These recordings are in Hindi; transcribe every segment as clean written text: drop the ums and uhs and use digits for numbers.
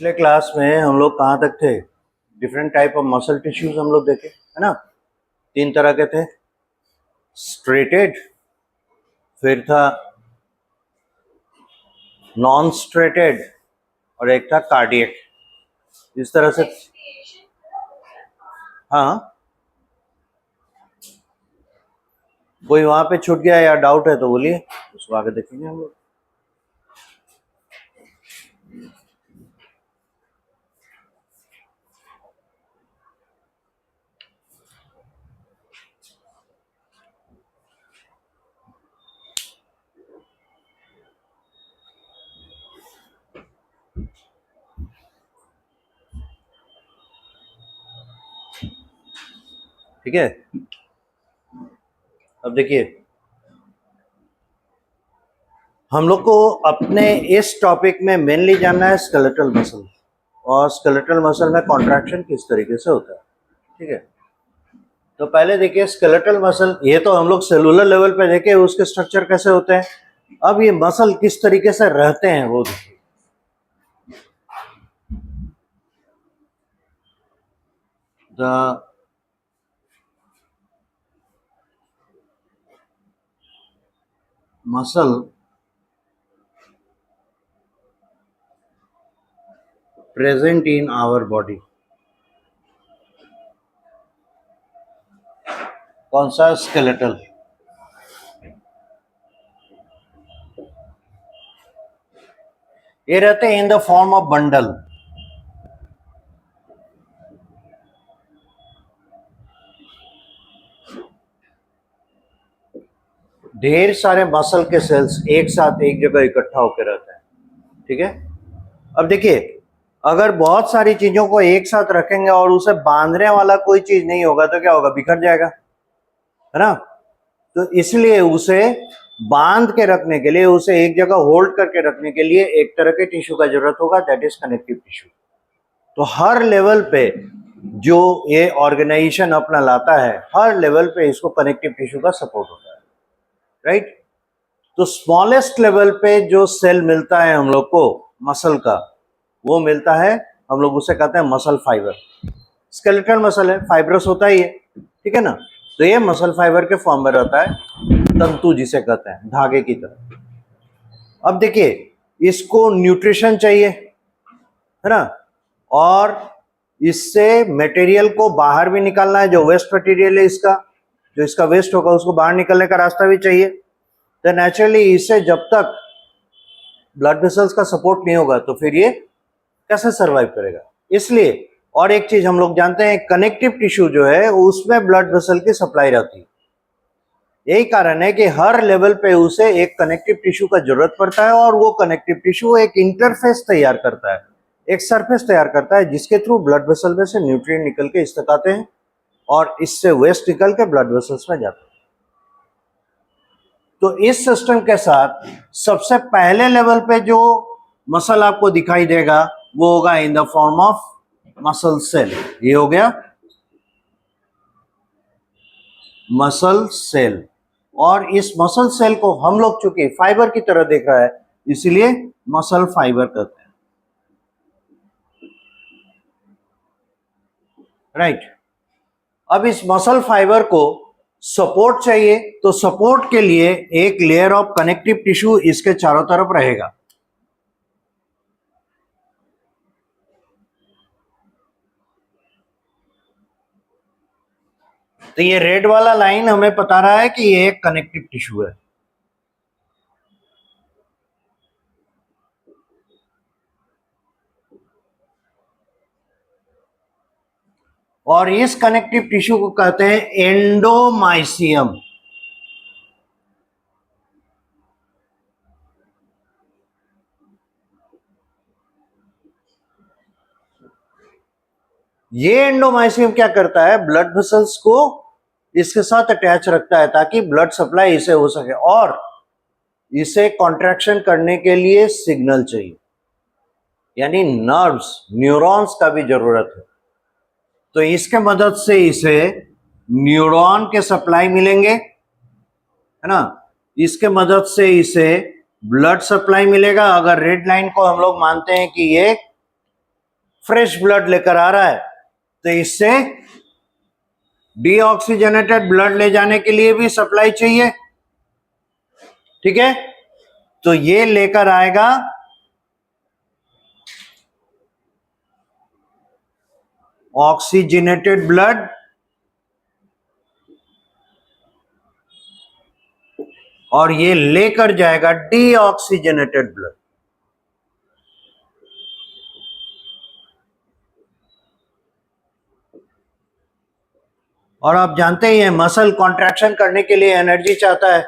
पिछले क्लास में हम लोग कहाँ तक थे? Different type of muscle tissues हम लोग देखे, है ना। 3 तरह के थे, स्ट्रेटेड, फिर था नॉन स्ट्रेटेड और एक था कार्डियक। इस तरह से हाँ, कोई वहां पे छूट गया या डाउट है तो बोलिए, उसको आगे देखेंगे हम लोग। ठीक है, अब देखिए, हम लोग को अपने इस टॉपिक में मेनली जानना है स्केलेटल मसल, और स्केलेटल मसल में कॉन्ट्रैक्शन किस तरीके से होता है। ठीक है, तो पहले देखिए स्केलेटल मसल, ये तो हम लोग सेलुलर लेवल पे देखे उसके स्ट्रक्चर कैसे होते हैं। अब ये मसल किस तरीके से रहते हैं वो देखिए। The muscle present in our body। कौन सा? स्केलेटल। ये रहते हैं इन द फॉर्म ऑफ बंडल। ढेर सारे मसल के सेल्स एक साथ एक जगह इकट्ठा होकर रहते हैं। ठीक है, अब देखिए, अगर बहुत सारी चीजों को एक साथ रखेंगे और उसे बांधने वाला कोई चीज नहीं होगा तो क्या होगा? बिखर जाएगा, है ना। तो इसलिए उसे बांध के रखने के लिए, उसे एक जगह होल्ड करके रखने के लिए एक तरह के टिश्यू का जरूरत होगा, दैट इज कनेक्टिव टिश्यू। तो हर लेवल पे जो ये ऑर्गेनाइजेशन अपना लाता है, हर लेवल पे इसको कनेक्टिव टिश्यू का सपोर्ट होता है, राइट। तो स्मॉलेस्ट लेवल पे जो सेल मिलता है हम लोग को मसल का, वो मिलता है, हम लोग उसे कहते हैं मसल फाइबर। स्केलेटल मसल है, फाइब्रस होता ही है, ठीक है ना। तो ये मसल फाइबर के फॉर्म में रहता है, तंतु जिसे कहते हैं, धागे की तरह। अब देखिए, इसको न्यूट्रिशन चाहिए, है ना, और इससे मटेरियल को बाहर भी निकालना है, जो वेस्ट मटेरियल है इसका, जो इसका वेस्ट होगा उसको बाहर निकलने का रास्ता भी चाहिए। तो नेचुरली इससे जब तक ब्लड वेसल्स का सपोर्ट नहीं होगा तो फिर ये कैसे सरवाइव करेगा। इसलिए, और एक चीज हम लोग जानते हैं, कनेक्टिव टिश्यू जो है उसमें ब्लड वेसल की सप्लाई रहती है। यही कारण है कि हर लेवल पे उसे एक कनेक्टिव टिश्यू का जरूरत पड़ता है, और वो कनेक्टिव टिश्यू एक इंटरफेस तैयार करता है, एक सरफेस तैयार करता है, जिसके थ्रू ब्लड वेसल में से न्यूट्रिएंट निकल के इस तक आते हैं और इससे वेस्ट निकल के ब्लड वेसल्स में जाते हैं। तो इस सिस्टम के साथ सबसे पहले लेवल पे जो मसल आपको दिखाई देगा वो होगा in the form of muscle cell. ये हो गया मसल सेल, और इस मसल सेल को हम लोग चूंकि फाइबर की तरह देख रहा है इसलिए मसल फाइबर कहते हैं, राइट। अब इस मसल फाइबर को सपोर्ट चाहिए, तो सपोर्ट के लिए एक लेयर ऑफ कनेक्टिव टिश्यू इसके चारों तरफ रहेगा। तो ये रेड वाला लाइन हमें बता रहा है कि ये एक कनेक्टिव टिश्यू है। और इस कनेक्टिव टिश्यू को कहते हैं एंडोमाइसियम। ये एंडोमाइसियम क्या करता है? ब्लड वेसल्स को इसके साथ अटैच रखता है ताकि ब्लड सप्लाई इसे हो सके, और इसे कॉन्ट्रैक्शन करने के लिए सिग्नल चाहिए, यानी नर्व्स, न्यूरॉन्स का भी जरूरत है। तो इसके मदद से इसे न्यूरॉन के सप्लाई मिलेंगे, है ना। इसके मदद से इसे ब्लड सप्लाई मिलेगा। अगर रेड लाइन को हम लोग मानते हैं कि ये फ्रेश ब्लड लेकर आ रहा है, तो इससे डीऑक्सीजनेटेड ब्लड ले जाने के लिए भी सप्लाई चाहिए, ठीक है। तो ये लेकर आएगा ऑक्सीजनेटेड ब्लड और ये लेकर जाएगा डीऑक्सीजनेटेड ब्लड। और आप जानते ही हैं मसल कॉन्ट्रैक्शन करने के लिए एनर्जी चाहता है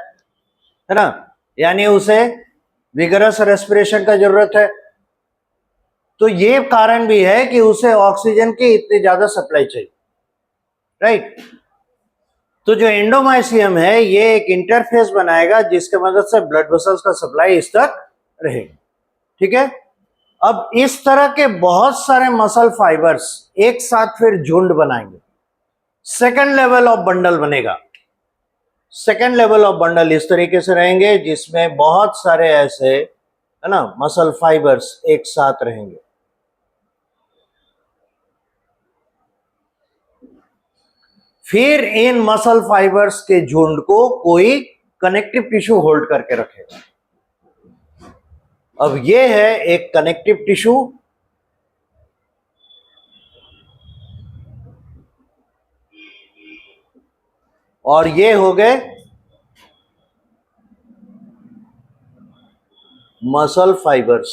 ना, यानी उसे विगरस रेस्पिरेशन का जरूरत है। तो ये कारण भी है कि उसे ऑक्सीजन की इतनी ज्यादा सप्लाई चाहिए, राइट। तो जो एंडोमाइसियम है ये एक इंटरफेस बनाएगा जिसके मदद से ब्लड वेसल्स का सप्लाई इस तक रहेगा, ठीक है। अब इस तरह के बहुत सारे मसल फाइबर्स एक साथ फिर झुंड बनाएंगे, सेकेंड लेवल ऑफ बंडल बनेगा। सेकेंड लेवल ऑफ बंडल इस तरीके से रहेंगे जिसमें बहुत सारे ऐसे है ना मसल फाइबर्स एक साथ रहेंगे। फिर इन मसल फाइबर्स के झुंड को कोई कनेक्टिव टिश्यू होल्ड करके रखेगा। अब ये है एक कनेक्टिव टिश्यू, और ये हो गए मसल फाइबर्स।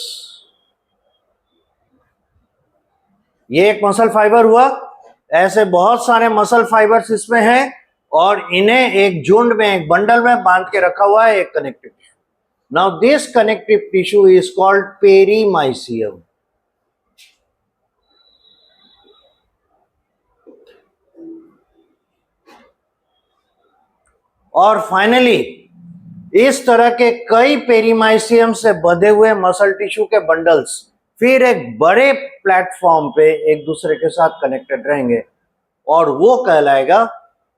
ये एक मसल फाइबर हुआ, ऐसे बहुत सारे मसल फाइबर्स इसमें हैं और इन्हें एक झुंड में एक बंडल में बांध के रखा हुआ है एक connective tissue. Now this connective tissue is called perimysium. और फाइनली इस तरह के कई पेरीमाइसियम से बंधे हुए मसल टिश्यू के बंडल्स फिर एक बड़े प्लेटफॉर्म पे एक दूसरे के साथ कनेक्टेड रहेंगे और वो कहलाएगा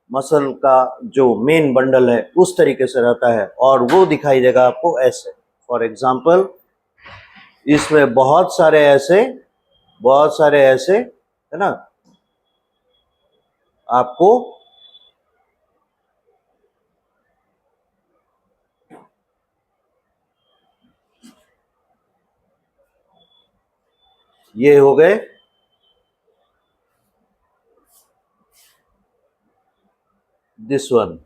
मसल का जो मेन बंडल है उस तरीके से रहता है, और वो दिखाई देगा आपको ऐसे। फॉर एग्जाम्पल इसमें बहुत सारे ऐसे है ना आपको ये हो गए दिस वन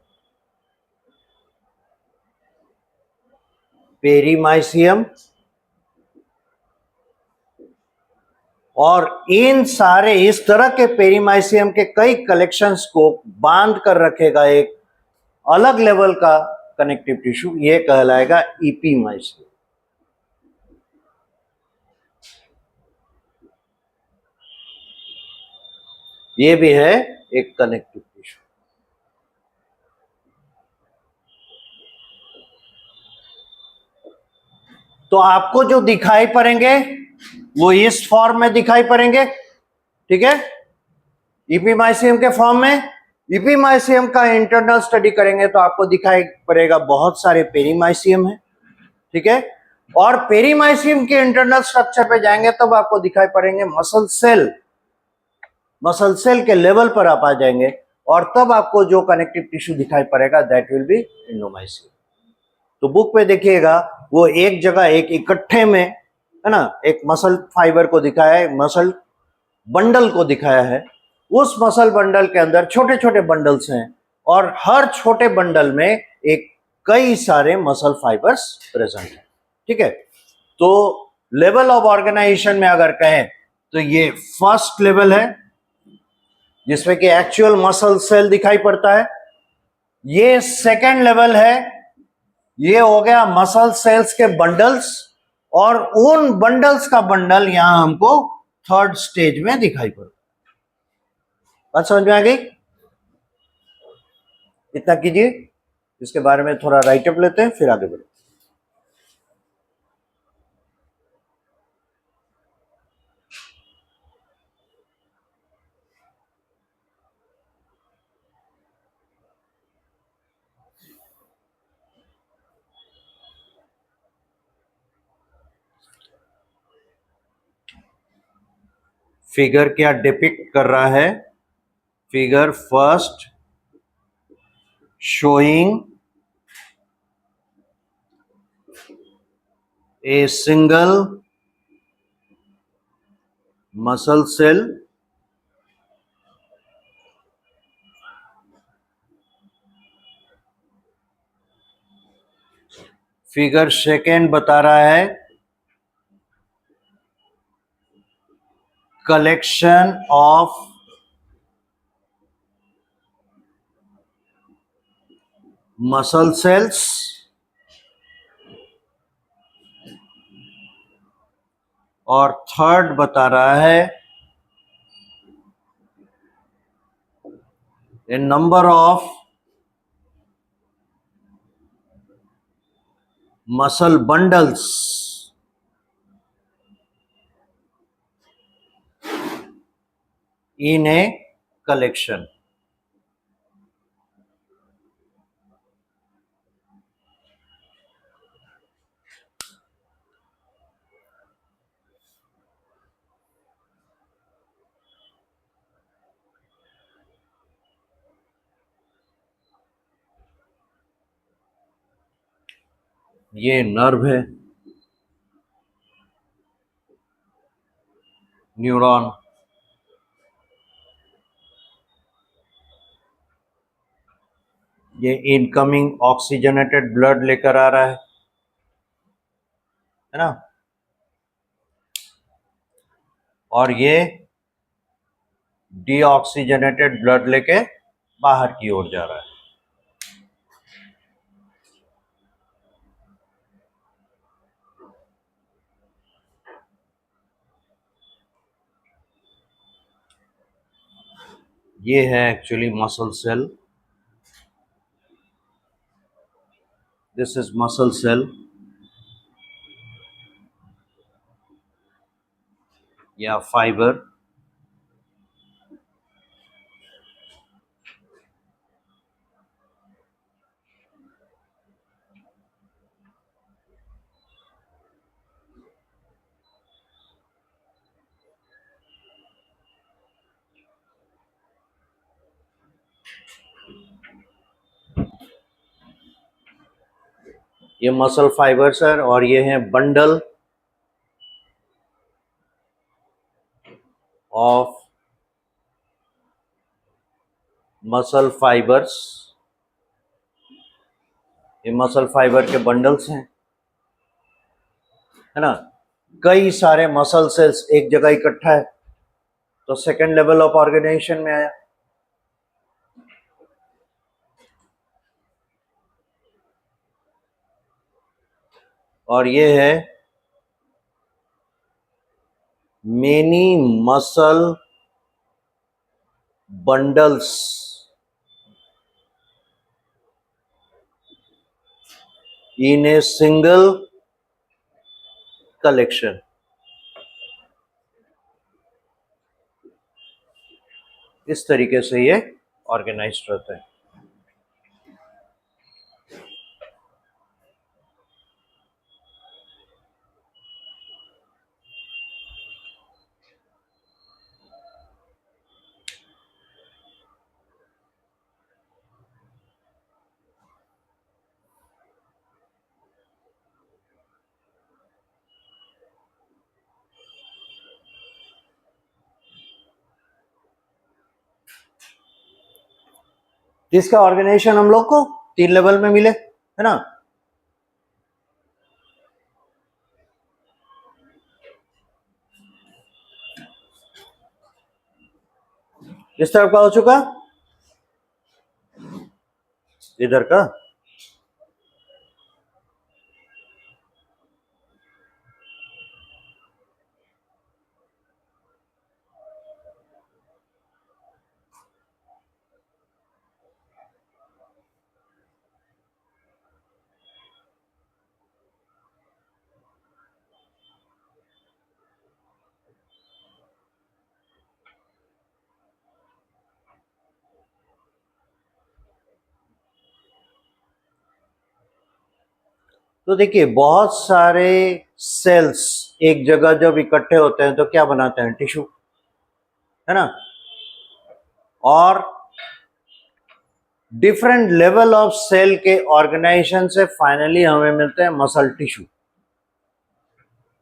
पेरीमाइसियम, और इन सारे इस तरह के पेरीमाइसियम के कई कलेक्शंस को बांध कर रखेगा एक अलग लेवल का कनेक्टिव टिश्यू, ये कहलाएगा इपीमाइसियम। ये भी है एक कनेक्टिव टिश्यू। तो आपको जो दिखाई पड़ेंगे वो इस फॉर्म में दिखाई पड़ेंगे, ठीक है, इपीमाइसियम के फॉर्म में। इपीमाइसियम का इंटरनल स्टडी करेंगे तो आपको दिखाई पड़ेगा बहुत सारे पेरीमाइसियम है, ठीक है। और पेरीमाइसियम के इंटरनल स्ट्रक्चर पे जाएंगे तब आपको दिखाई पड़ेंगे मसल सेल। मसल सेल के लेवल पर आप आ जाएंगे और तब आपको जो कनेक्टिव टिश्यू दिखाई पड़ेगा दैट विल बी एंडोमाइसियम। तो बुक पे देखिएगा वो एक जगह एक इकट्ठे में है ना एक मसल फाइबर को दिखाया है, मसल बंडल को दिखाया है। उस मसल बंडल के अंदर छोटे छोटे बंडल्स हैं और हर छोटे बंडल में एक कई सारे मसल फाइबर्स प्रेजेंट हैं, ठीक है। तो लेवल ऑफ ऑर्गेनाइजेशन में अगर कहें तो ये फर्स्ट लेवल है जिसमें कि एक्चुअल मसल सेल दिखाई पड़ता है। ये सेकेंड लेवल है, ये हो गया मसल सेल्स के बंडल्स, और उन बंडल्स का बंडल यहां हमको थर्ड स्टेज में दिखाई पड़ता है। बात समझ में आ गई? इतना कीजिए, इसके बारे में थोड़ा राइटअप लेते हैं फिर आगे बढ़े। फिगर क्या डिपिक्ट कर रहा है? Figure first showing a single muscle cell figure second बता रहा है कलेक्शन ऑफ मसल सेल्स और थर्ड बता रहा है a number of muscle bundles in a collection. ये नर्व है, न्यूरॉन। ये इनकमिंग ऑक्सीजनेटेड ब्लड लेकर आ रहा है ना, और ये डीऑक्सीजनेटेड ब्लड लेके बाहर की ओर जा रहा है। ये है actually muscle cell. This is muscle cell या फाइबर। ये मसल फाइबर सर, और ये है बंडल ऑफ मसल फाइबर्स। ये मसल फाइबर के बंडल्स हैं, है ना। कई सारे मसल सेल्स एक जगह इकट्ठा है, तो सेकेंड लेवल ऑफ ऑर्गेनाइजेशन में आया। और ये है many muscle bundles in a single collection. इस तरीके से ये ऑर्गेनाइज्ड रहता है। जिसका ऑर्गेनाइजेशन हम लोग को 3 लेवल में मिले, है ना। इस तरफ का हो चुका, इधर का। तो देखिए, बहुत सारे सेल्स एक जगह जब इकट्ठे होते हैं तो क्या बनाते हैं? टिश्यू। है ना, और डिफरेंट लेवल ऑफ सेल के ऑर्गेनाइजेशन से फाइनली हमें मिलते हैं मसल टिश्यू।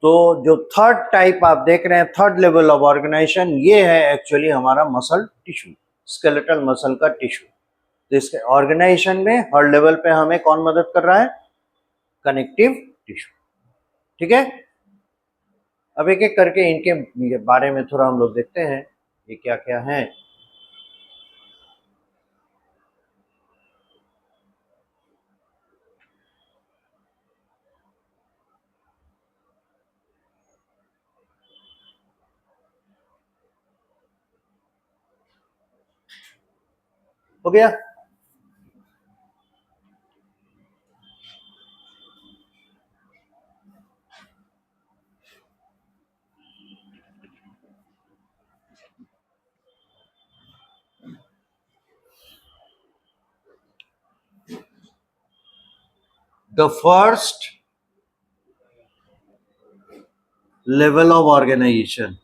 तो जो थर्ड टाइप आप देख रहे हैं, थर्ड लेवल ऑफ ऑर्गेनाइजेशन, ये है एक्चुअली हमारा मसल टिश्यू, स्केलेटल मसल का टिश्यू। तो इसके ऑर्गेनाइजेशन में हर लेवल पे हमें कौन मदद कर रहा है? Connective tissue. ठीक है, अब एक एक करके इनके बारे में थोड़ा हम लोग देखते हैं ये क्या क्या है। हो गया? The first level of organisation,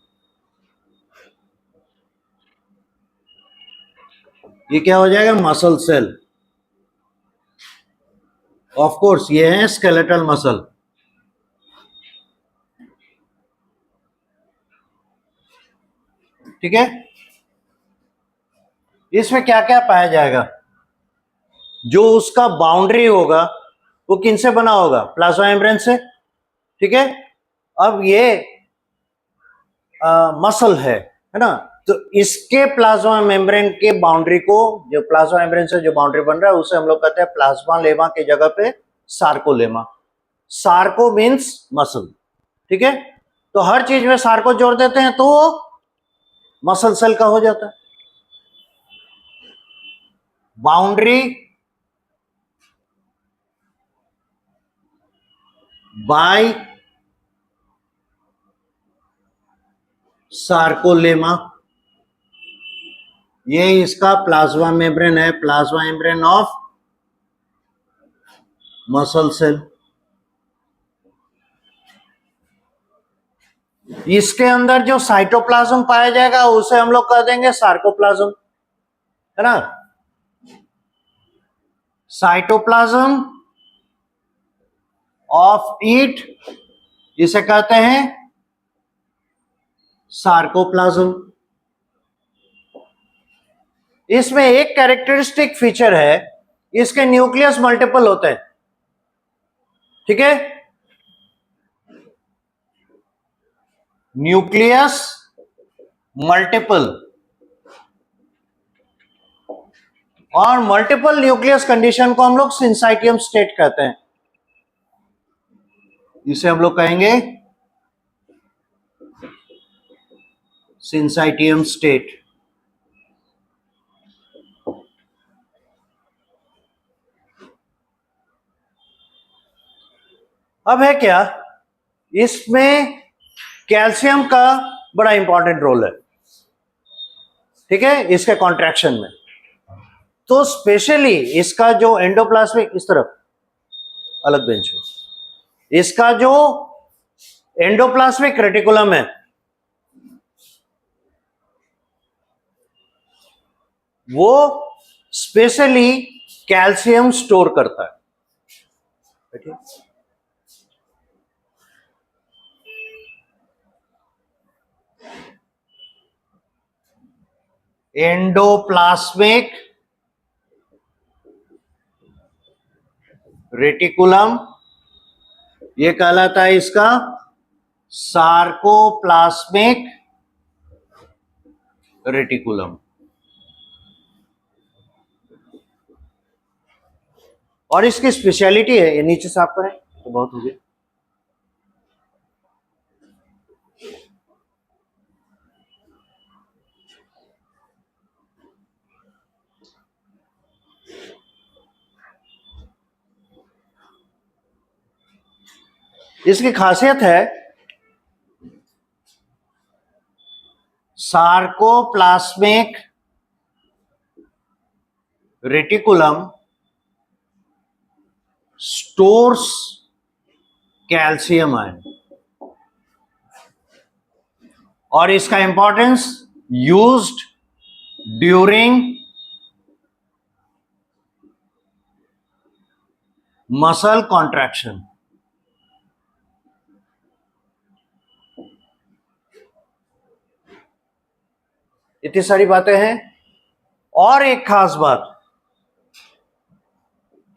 ये क्या हो जाएगा? Muscle cell. ऑफ कोर्स ये है स्केलेटल मसल। ठीक है, इसमें क्या क्या पाया जाएगा? जो उसका बाउंड्री होगा वो किनसे बना होगा? प्लाज्मा मेम्ब्रेन से। ठीक है, अब ये मसल है ना, तो इसके प्लाज्मा मेम्ब्रेन के बाउंड्री को, जो प्लाज्मा मेम्ब्रेन से जो बाउंड्री बन रहा है उसे हम लोग कहते हैं प्लाज्मा लेमा की जगह पे सार्कोलेमा। Sarco means muscle. ठीक है, तो हर चीज में सार्को जोड़ देते हैं तो मसल सेल का हो जाता है। बाउंड्री बाय सार्कोलेमा, ये इसका प्लाज्मा मेम्ब्रेन है, plasma membrane of muscle cell. इसके अंदर जो साइटोप्लाज्म पाया जाएगा उसे हम लोग कह देंगे सार्कोप्लाज्म, है ना। साइटोप्लाज्म ऑफ ईट जिसे कहते हैं सार्कोप्लाज्म। इसमें एक कैरेक्टरिस्टिक फीचर है, इसके न्यूक्लियस मल्टीपल होते हैं। ठीक है, न्यूक्लियस मल्टीपल, और मल्टीपल न्यूक्लियस कंडीशन को हम लोग सिंसाइटियम स्टेट कहते हैं। इसे हम लोग कहेंगे सिंसाइटियम स्टेट। अब है क्या, इसमें कैल्शियम का बड़ा इंपॉर्टेंट रोल है। ठीक है, इसके कॉन्ट्रैक्शन में। तो स्पेशली इसका जो एंडोप्लाज्मिक, इस तरफ अलग बेंच में, इसका जो एंडोप्लाज्मिक रेटिकुलम है वो स्पेशली कैल्शियम स्टोर करता है। एंडोप्लाज्मिक रेटिकुलम, ये कहलाता है इसका सार्कोप्लाज्मिक रेटिकुलम। और इसकी स्पेशलिटी है, ये नीचे साफ करें तो बहुत हो गया। इसकी खासियत है sarcoplasmic reticulum stores calcium ion. और इसका importance used during muscle contraction. इतनी सारी बातें हैं। और एक खास बात,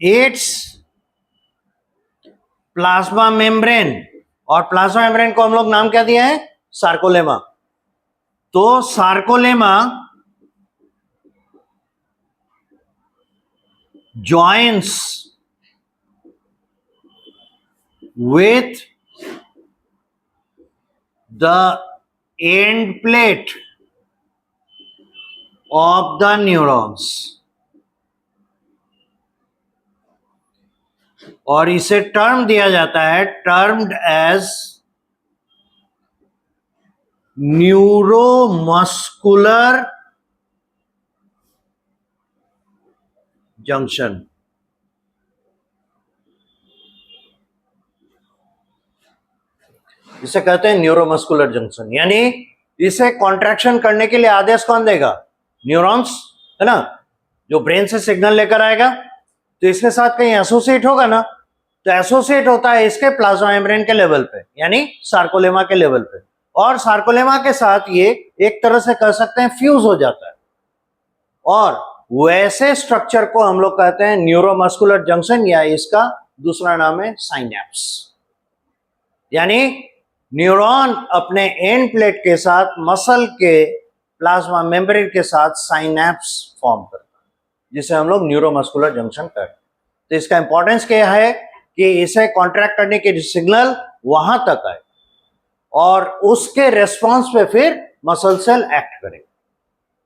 एड्स प्लाज्मा मेम्ब्रेन, और प्लाज्मा मेम्ब्रेन को हम लोग नाम क्या दिया है? सार्कोलेमा। तो sarcolemma joins with the end plate of the neurons, और इसे टर्म दिया जाता है, टर्म्ड एज न्यूरोमस्कुलर जंक्शन। इसे कहते हैं न्यूरोमस्कुलर जंक्शन, यानी इसे कॉन्ट्रैक्शन करने के लिए आदेश कौन देगा? न्यूरॉन्स, है ना, जो ब्रेन से सिग्नल लेकर आएगा। तो इसके साथ कहीं एसोसिएट होगा ना, तो एसोसिएट होता है इसके प्लाज्मा मेम्ब्रेन के लेवल पे, यानी सार्कोलेमा के लेवल पे, और सार्कोलेमा के साथ ये एक तरह से कह सकते हैं फ्यूज हो जाता है, और वैसे स्ट्रक्चर को हम लोग कहते हैं न्यूरोमस्कुलर जंक्शन, या इसका दूसरा नाम है साइनेप्स। यानी न्यूरॉन अपने एंड प्लेट के साथ मसल के प्लाज्मा मेम्ब्रेन के साथ साइनेप्स फॉर्म करता है, जिसे हम लोग न्यूरोमस्कुलर जंक्शन कहते हैं। तो इसका इंपॉर्टेंस क्या है कि इसे कॉन्ट्रैक्ट करने के सिग्नल वहां तक आए और उसके रेस्पॉन्स पे फिर मसल सेल एक्ट करे,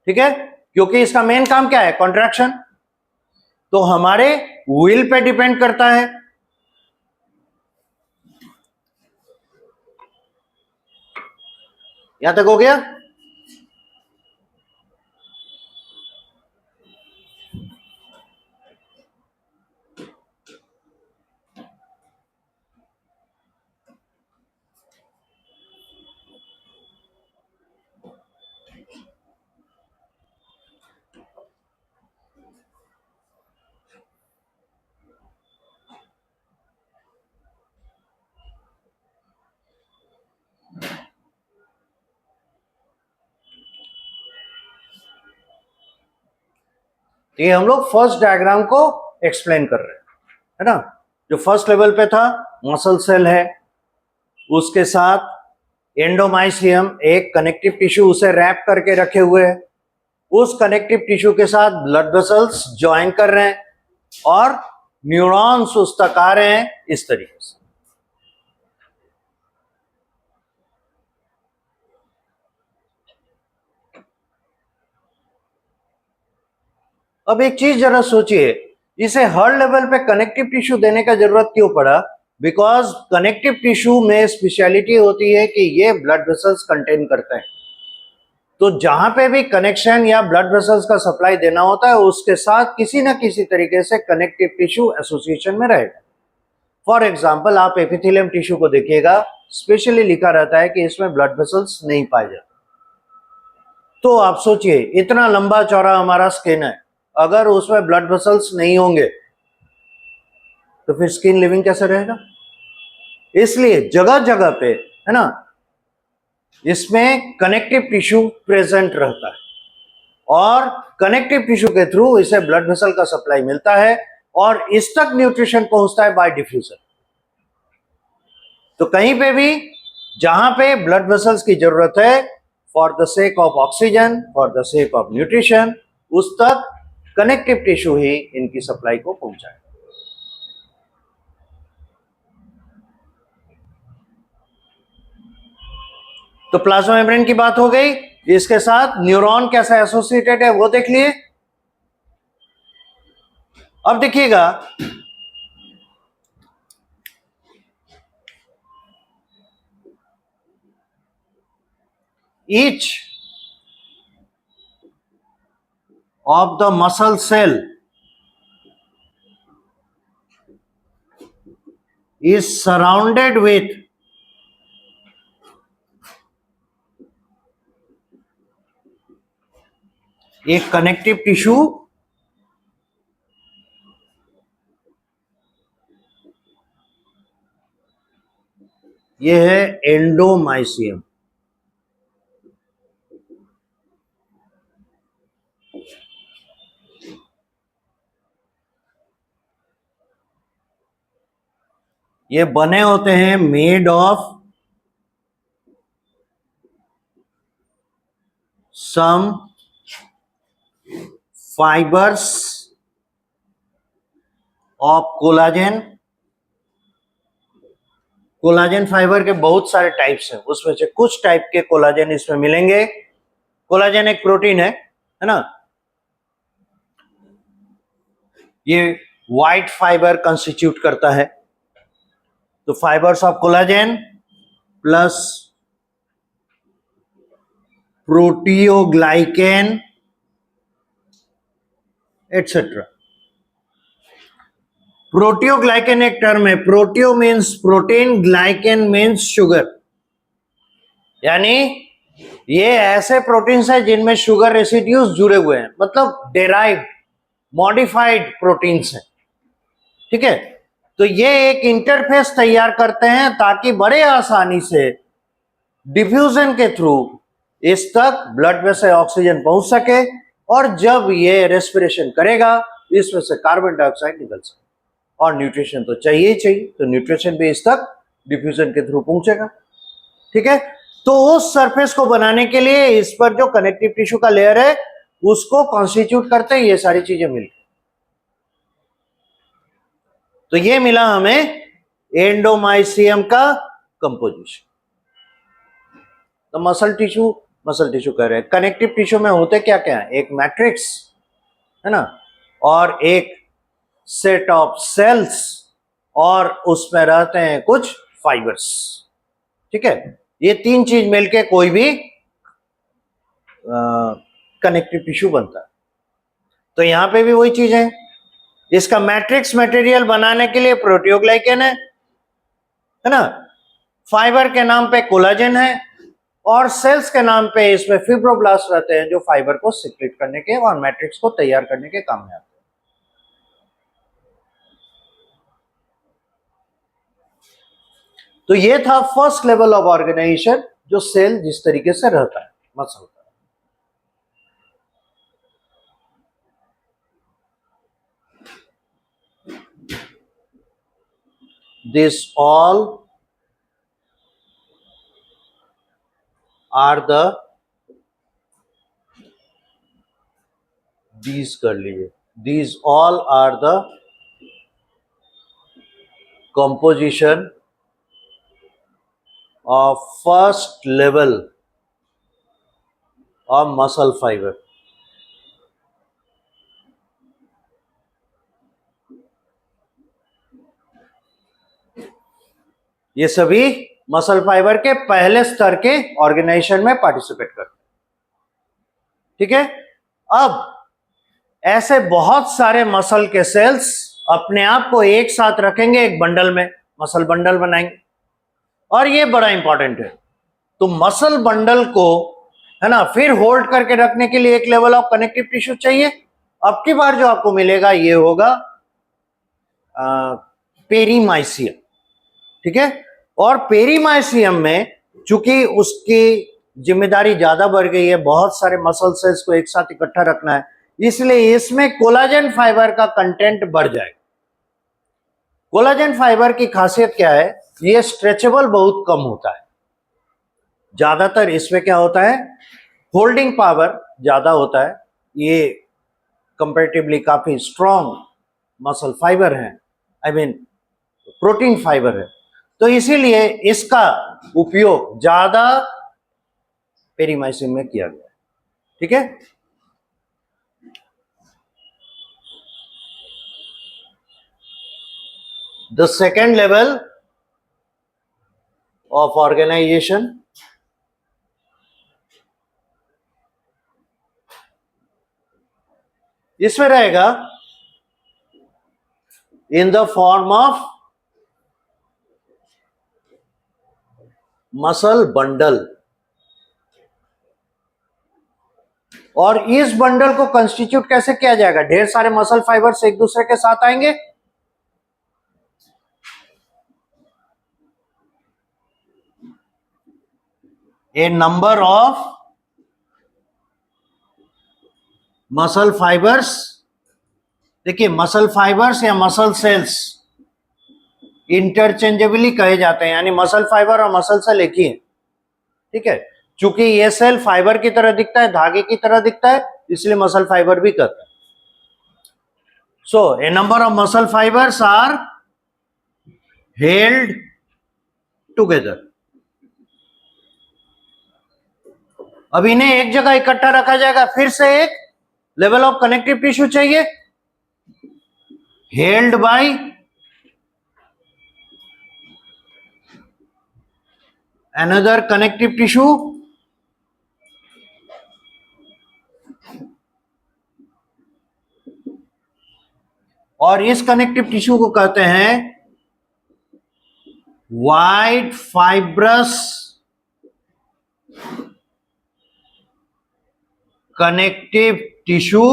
ठीक है, क्योंकि इसका मेन काम क्या है? कॉन्ट्रैक्शन। तो हमारे विल पे डिपेंड करता है। यहां तक हो गया? ये हम लोग फर्स्ट डायग्राम को एक्सप्लेन कर रहे हैं, है ना। जो फर्स्ट लेवल पे था, मसल सेल है, उसके साथ एंडोमाइसियम एक कनेक्टिव टिश्यू उसे रैप करके रखे हुए है, उस कनेक्टिव टिश्यू के साथ ब्लड वेसल्स ज्वाइन कर रहे हैं और न्यूरॉन्स उस तक आ रहे हैं, इस तरीके से। अब एक चीज जरा सोचिए, इसे हर लेवल पे कनेक्टिव टिश्यू देने का जरूरत क्यों पड़ा? बिकॉज कनेक्टिव टिश्यू में स्पेशलिटी होती है कि ये ब्लड वेसल्स कंटेन करते हैं। तो जहां पे भी कनेक्शन या ब्लड वेसल्स का सप्लाई देना होता है, उसके साथ किसी ना किसी तरीके से कनेक्टिव टिश्यू एसोसिएशन में रहेगा। फॉर एग्जाम्पल, आप एपिथेलियम टिश्यू को देखिएगा, स्पेशली लिखा रहता है कि इसमें ब्लड वेसल्स नहीं पाए जाते। तो आप सोचिए, इतना लंबा चौड़ा हमारा स्किन है, अगर उसमें ब्लड वेसल्स नहीं होंगे तो फिर स्किन लिविंग कैसे रहेगा? इसलिए जगह जगह पे, है ना, इसमें कनेक्टिव टिश्यू प्रेजेंट रहता है, और कनेक्टिव टिश्यू के थ्रू इसे ब्लड वेसल का सप्लाई मिलता है, और इस तक न्यूट्रिशन पहुंचता है बाय डिफ्यूजन। तो कहीं पे भी जहां पे ब्लड वेसल्स की जरूरत है, for the sake of oxygen, for the sake of nutrition, उस तक कनेक्टिव टिश्यू ही इनकी सप्लाई को पहुंचाए। तो प्लाज्मा मेम्ब्रेन की बात हो गई, इसके साथ न्यूरॉन कैसा एसोसिएटेड है वो देख लिए। अब देखिएगा, each of the muscle cell is surrounded with एक कनेक्टिव टिश्यू, ये है एंडोमाइसियम। ये बने होते हैं made of some fibres of collagen. Collagen fibre के बहुत सारे टाइप्स हैं, उसमें से कुछ टाइप के कोलाजेन इसमें मिलेंगे। कोलाजेन एक प्रोटीन है ना। ये व्हाइट फाइबर कंस्टिट्यूट करता है। तो fibres of collagen plus proteoglycan etcetera. Proteoglycan एक टर्म है। Proteo means protein, glycan means sugar. यानी ये ऐसे प्रोटीन्स है जिनमें शुगर रेसिड्यूज जुड़े हुए हैं, मतलब डेराइव्ड मॉडिफाइड प्रोटीन्स हैं। ठीक है, तो ये एक इंटरफेस तैयार करते हैं ताकि बड़े आसानी से डिफ्यूजन के थ्रू इस तक ब्लड में से ऑक्सीजन पहुंच सके, और जब ये रेस्पिरेशन करेगा इसमें से कार्बन डाइऑक्साइड निकल सके। और न्यूट्रिशन तो चाहिए ही चाहिए, तो न्यूट्रिशन भी इस तक डिफ्यूजन के थ्रू पहुंचेगा। ठीक है, तो उस सरफेस को बनाने के लिए इस पर जो कनेक्टिव टिश्यू का लेयर है उसको कॉन्स्टिट्यूट करते हैं ये सारी चीजें मिलकर। तो ये मिला हमें एंडोमाइसियम का कंपोजिशन। तो मसल टिश्यू कह रहे हैं। कनेक्टिव टिश्यू में होते क्या क्या है? एक मैट्रिक्स है ना, और एक सेट ऑफ सेल्स, और उसमें रहते हैं कुछ फाइबर्स। ठीक है, ये तीन चीज मिलके कोई भी कनेक्टिव टिश्यू बनता है। तो यहां पे भी वही चीज है। इसका मैट्रिक्स मटेरियल बनाने के लिए प्रोटियोग्लाइकेन है ना, फाइबर के नाम पे कोलाजेन है, और सेल्स के नाम पे इसमें फिब्रोब्लास्ट रहते हैं जो फाइबर को सिक्रेट करने के और मैट्रिक्स को तैयार करने के काम में आते हैं। तो ये था फर्स्ट लेवल ऑफ ऑर्गेनाइजेशन, जो सेल जिस तरीके से रहता है मसल का। This all are the, these कर लीजिए, these all are the composition of first level of muscle fiber। ये सभी मसल फाइबर के पहले स्तर के ऑर्गेनाइजेशन में पार्टिसिपेट करते हैं। ठीक है, अब ऐसे बहुत सारे मसल के सेल्स अपने आप को एक साथ रखेंगे एक बंडल में, मसल बंडल बनाएंगे। और ये बड़ा इंपॉर्टेंट है। तो मसल बंडल को है ना फिर होल्ड करके रखने के लिए एक लेवल ऑफ कनेक्टिव टिश्यू चाहिए। अब की बार जो आपको मिलेगा ये होगा पेरीमाइसियम। ठीक है, और पेरीमाइसियम में चूंकि उसकी जिम्मेदारी ज्यादा बढ़ गई है, बहुत सारे मसल सेल्स को एक साथ इकट्ठा रखना है, इसलिए इसमें कोलाजन फाइबर का कंटेंट बढ़ जाएगा। कोलाजन फाइबर की खासियत क्या है? ये स्ट्रेचेबल बहुत कम होता है। ज्यादातर इसमें क्या होता है, होल्डिंग पावर ज्यादा होता है। ये कंपैरेटिवली काफी स्ट्रॉन्ग मसल फाइबर है, आई मीन प्रोटीन फाइबर है, तो इसीलिए इसका उपयोग ज्यादा पेरीमाइसिन में किया गया है। ठीक है, the second level of organisation इसमें रहेगा in the form of muscle bundle और इस बंडल को कंस्टिट्यूट कैसे किया जाएगा? ढेर सारे मसल फाइबर्स एक दूसरे के साथ आएंगे, ए नंबर ऑफ मसल फाइबर्स। देखिए, मसल फाइबर्स या मसल सेल्स इंटरचेंजेबली कहे जाते हैं, यानी मसल फाइबर और मसल सेल एक ही है, ठीक है। चूंकि ये सेल फाइबर की तरह दिखता है, धागे की तरह दिखता है, इसलिए मसल फाइबर भी कहते हैं। So a number of muscle fibres are held together. अब इन्हें एक जगह इकट्ठा रखा जाएगा, फिर से एक लेवल ऑफ कनेक्टिव टिश्यू चाहिए, held by another connective tissue, और इस कनेक्टिव टिश्यू को कहते हैं wide fibrous connective tissue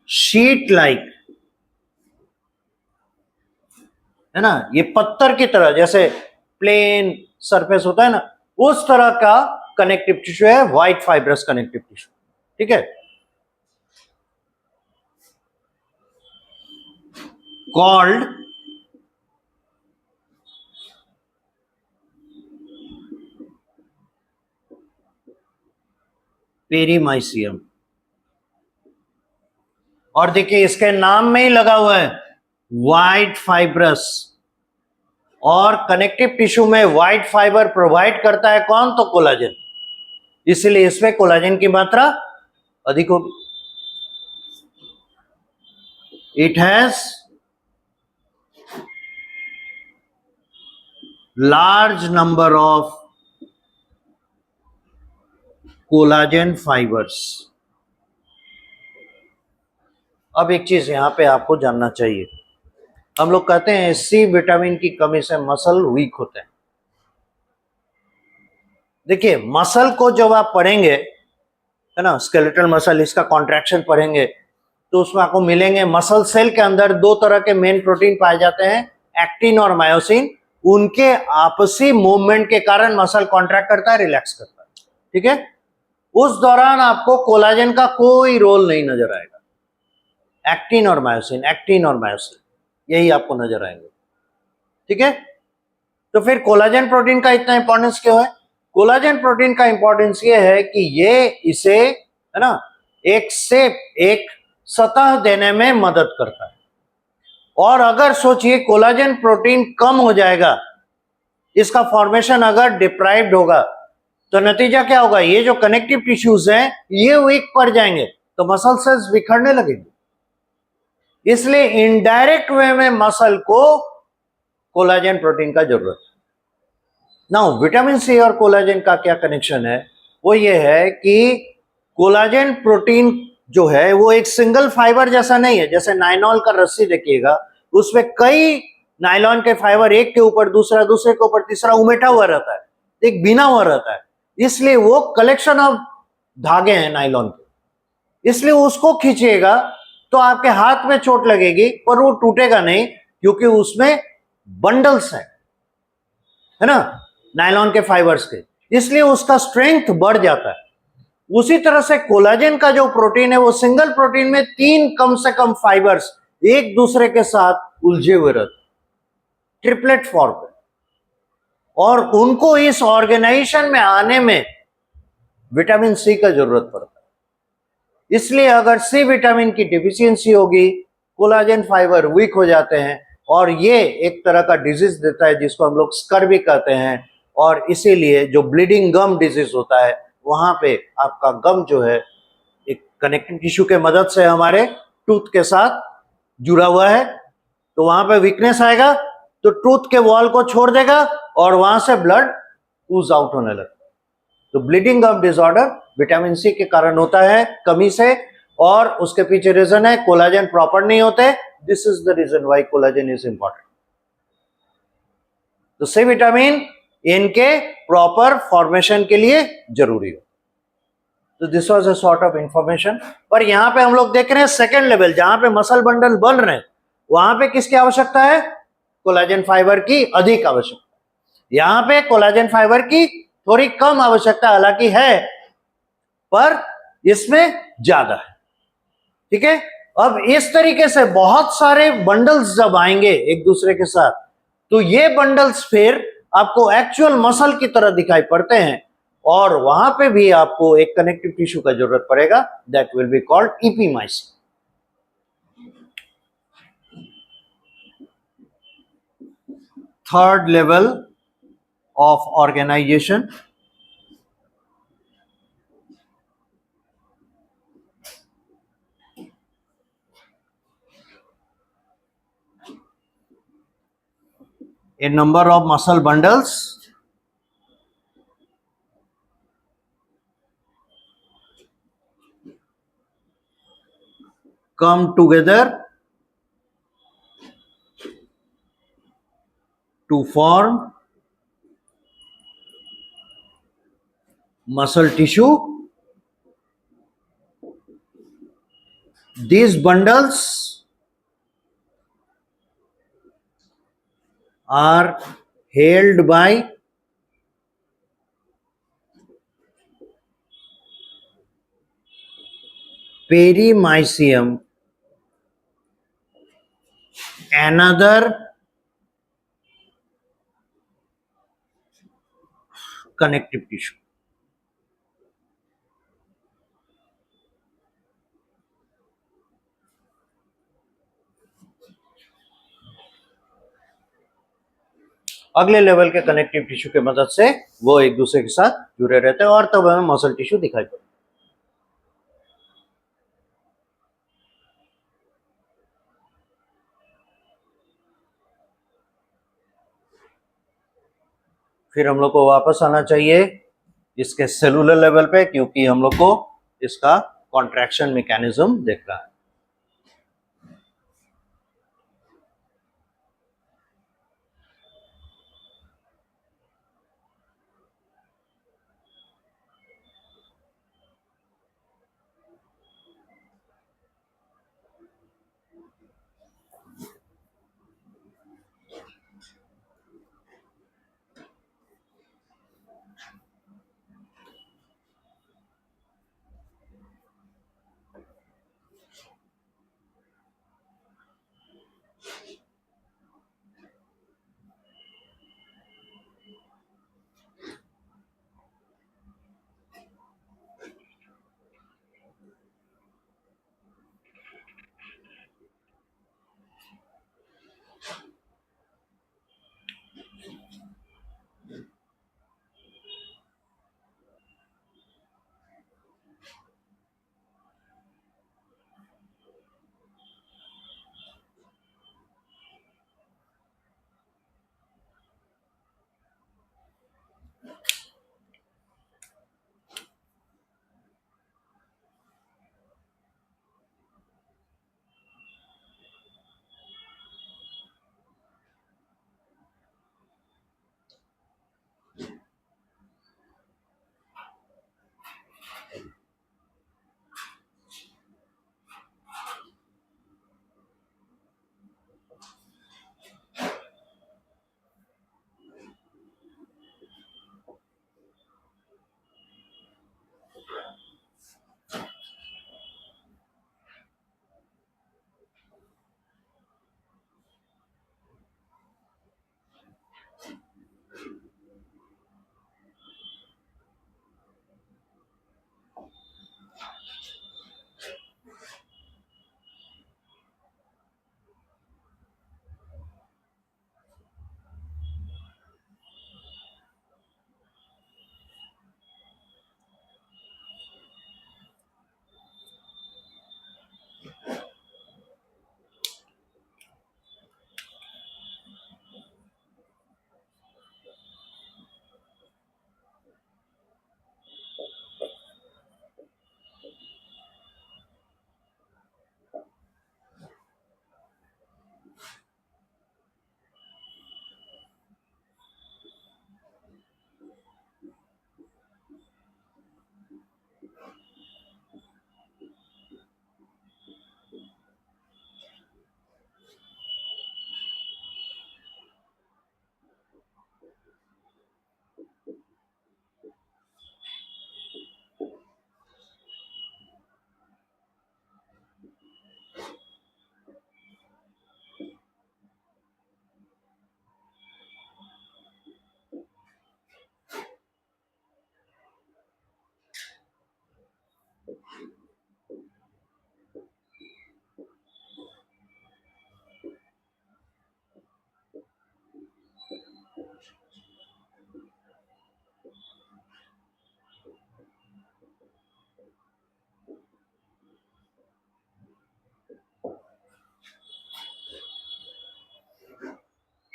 sheet like, है ना। ये पत्थर की तरह, जैसे प्लेन सरफेस होता है ना, उस तरह का कनेक्टिव टिश्यू है वाइड फाइब्रस कनेक्टिव टिश्यू, ठीक है। Called perimysium. और देखिए, इसके नाम में ही लगा हुआ है वाइड फाइब्रस, और कनेक्टिव टिश्यू में वाइड फाइबर प्रोवाइड करता है कौन? तो कोलाजन, इसलिए इसमें कोलाजन की मात्रा अधिक होगी। It has large number of collagen fibres. अब एक चीज यहां पे आपको जानना चाहिए, हम लोग कहते हैं सी विटामिन की कमी से मसल वीक होते हैं। देखिए, मसल को जब आप पढ़ेंगे, है ना, स्केलेटल मसल, इसका कॉन्ट्रैक्शन पढ़ेंगे, तो उसमें आपको मिलेंगे मसल सेल के अंदर दो तरह के मेन प्रोटीन पाए जाते हैं, एक्टिन और मायोसिन। उनके आपसी मूवमेंट के कारण मसल कॉन्ट्रैक्ट करता है, रिलैक्स करता है, ठीक है। उस दौरान आपको कोलाजन का कोई रोल नहीं नजर आएगा। एक्टिन और मायोसिन, एक्टिन और मायोसिन, यही आपको नजर आएंगे, ठीक है। तो फिर कोलाजन प्रोटीन का इतना इंपॉर्टेंस क्यों है? कोलाजन प्रोटीन का इंपॉर्टेंस ये है कि ये इसे, है ना, एक शेप, एक सतह देने में मदद करता है। और अगर सोचिए कोलाजन प्रोटीन कम हो जाएगा, इसका फॉर्मेशन अगर डिप्राइव्ड होगा, तो नतीजा क्या होगा? ये जो कनेक्टिव टिश्यूज हैं ये वीक पड़ जाएंगे, तो मसल सेल्स बिखरने लगेंगे। इसलिए इनडायरेक्ट वे में मसल को कोलाजन प्रोटीन का जरूरत है। नाउ विटामिन सी और कोलाजन का क्या कनेक्शन है? वो ये है कि कोलाजन प्रोटीन जो है वो एक सिंगल फाइबर जैसा नहीं है। जैसे नायलॉन का रस्सी देखिएगा, उसमें कई नायलॉन के फाइबर एक के ऊपर दूसरा, दूसरे के ऊपर तीसरा उमेटा हुआ रहता है, एक बिना हुआ रहता है, इसलिए वो कलेक्शन ऑफ धागे हैं नायलॉन के। इसलिए उसको खींचिएगा तो आपके हाथ में चोट लगेगी, पर वो टूटेगा नहीं, क्योंकि उसमें बंडल्स हैं, है ना, नायलॉन के फाइबर्स के, इसलिए उसका स्ट्रेंथ बढ़ जाता है। उसी तरह से कोलाजन का जो प्रोटीन है वो सिंगल प्रोटीन में तीन कम से कम फाइबर्स एक दूसरे के साथ उलझे हुए रहते, ट्रिपलेट फॉर्म में, और उनको इस ऑर्गेनाइजेशन में आने में विटामिन सी का जरूरत पड़ता है। इसलिए अगर सी विटामिन की डिफिशियंसी होगी, कोलाजन फाइबर वीक हो जाते हैं, और ये एक तरह का डिजीज देता है जिसको हम लोग स्कर भी कहते हैं। और इसीलिए जो ब्लीडिंग गम डिजीज होता है, वहां पे आपका गम जो है एक कनेक्टिव टिश्यू के मदद से हमारे टूथ के साथ जुड़ा हुआ है, तो वहां पे वीकनेस आएगा, तो टूथ के वॉल को छोड़ देगा और वहां से ब्लड ऊज आउट होने लगता है। तो ब्लीडिंग गम डिसऑर्डर विटामिन सी के कारण होता है, कमी से, और उसके पीछे रीजन है कोलाजन प्रॉपर नहीं होते। This is the reason why collagen is important. तो सी विटामिन इनके प्रॉपर फॉर्मेशन के लिए जरूरी हो। तो this was a sort of information. पर यहाँ पे हम लोग देख रहे हैं सेकेंड लेवल, जहां पे मसल बंडल बन रहे हैं वहां पे किसकी आवश्यकता है? कोलाजन फाइबर की अधिक आवश्यकता। यहाँ पे कोलाजन फाइबर की थोड़ी कम आवश्यकता हालांकि है, पर इसमें ज्यादा है। ठीक है, अब इस तरीके से बहुत सारे बंडल्स जब आएंगे एक दूसरे के साथ, तो ये बंडल्स फिर आपको एक्चुअल मसल की तरह दिखाई पड़ते हैं, और वहां पे भी आपको एक कनेक्टिव टिश्यू का जरूरत पड़ेगा, that will be called epimysium. Third level of organisation, a number of muscle bundles come together to form muscle tissue. These bundles are held by perimysium, another connective tissue. अगले लेवल के कनेक्टिव टिश्यू के मदद से वो एक दूसरे के साथ जुड़े रहते हैं और तब हमें मसल टिश्यू दिखाई पड़ता है। फिर हम लोग को वापस आना चाहिए इसके सेलुलर लेवल पे, क्योंकि हम लोग को इसका कॉन्ट्रैक्शन मैकेनिज्म देखना है।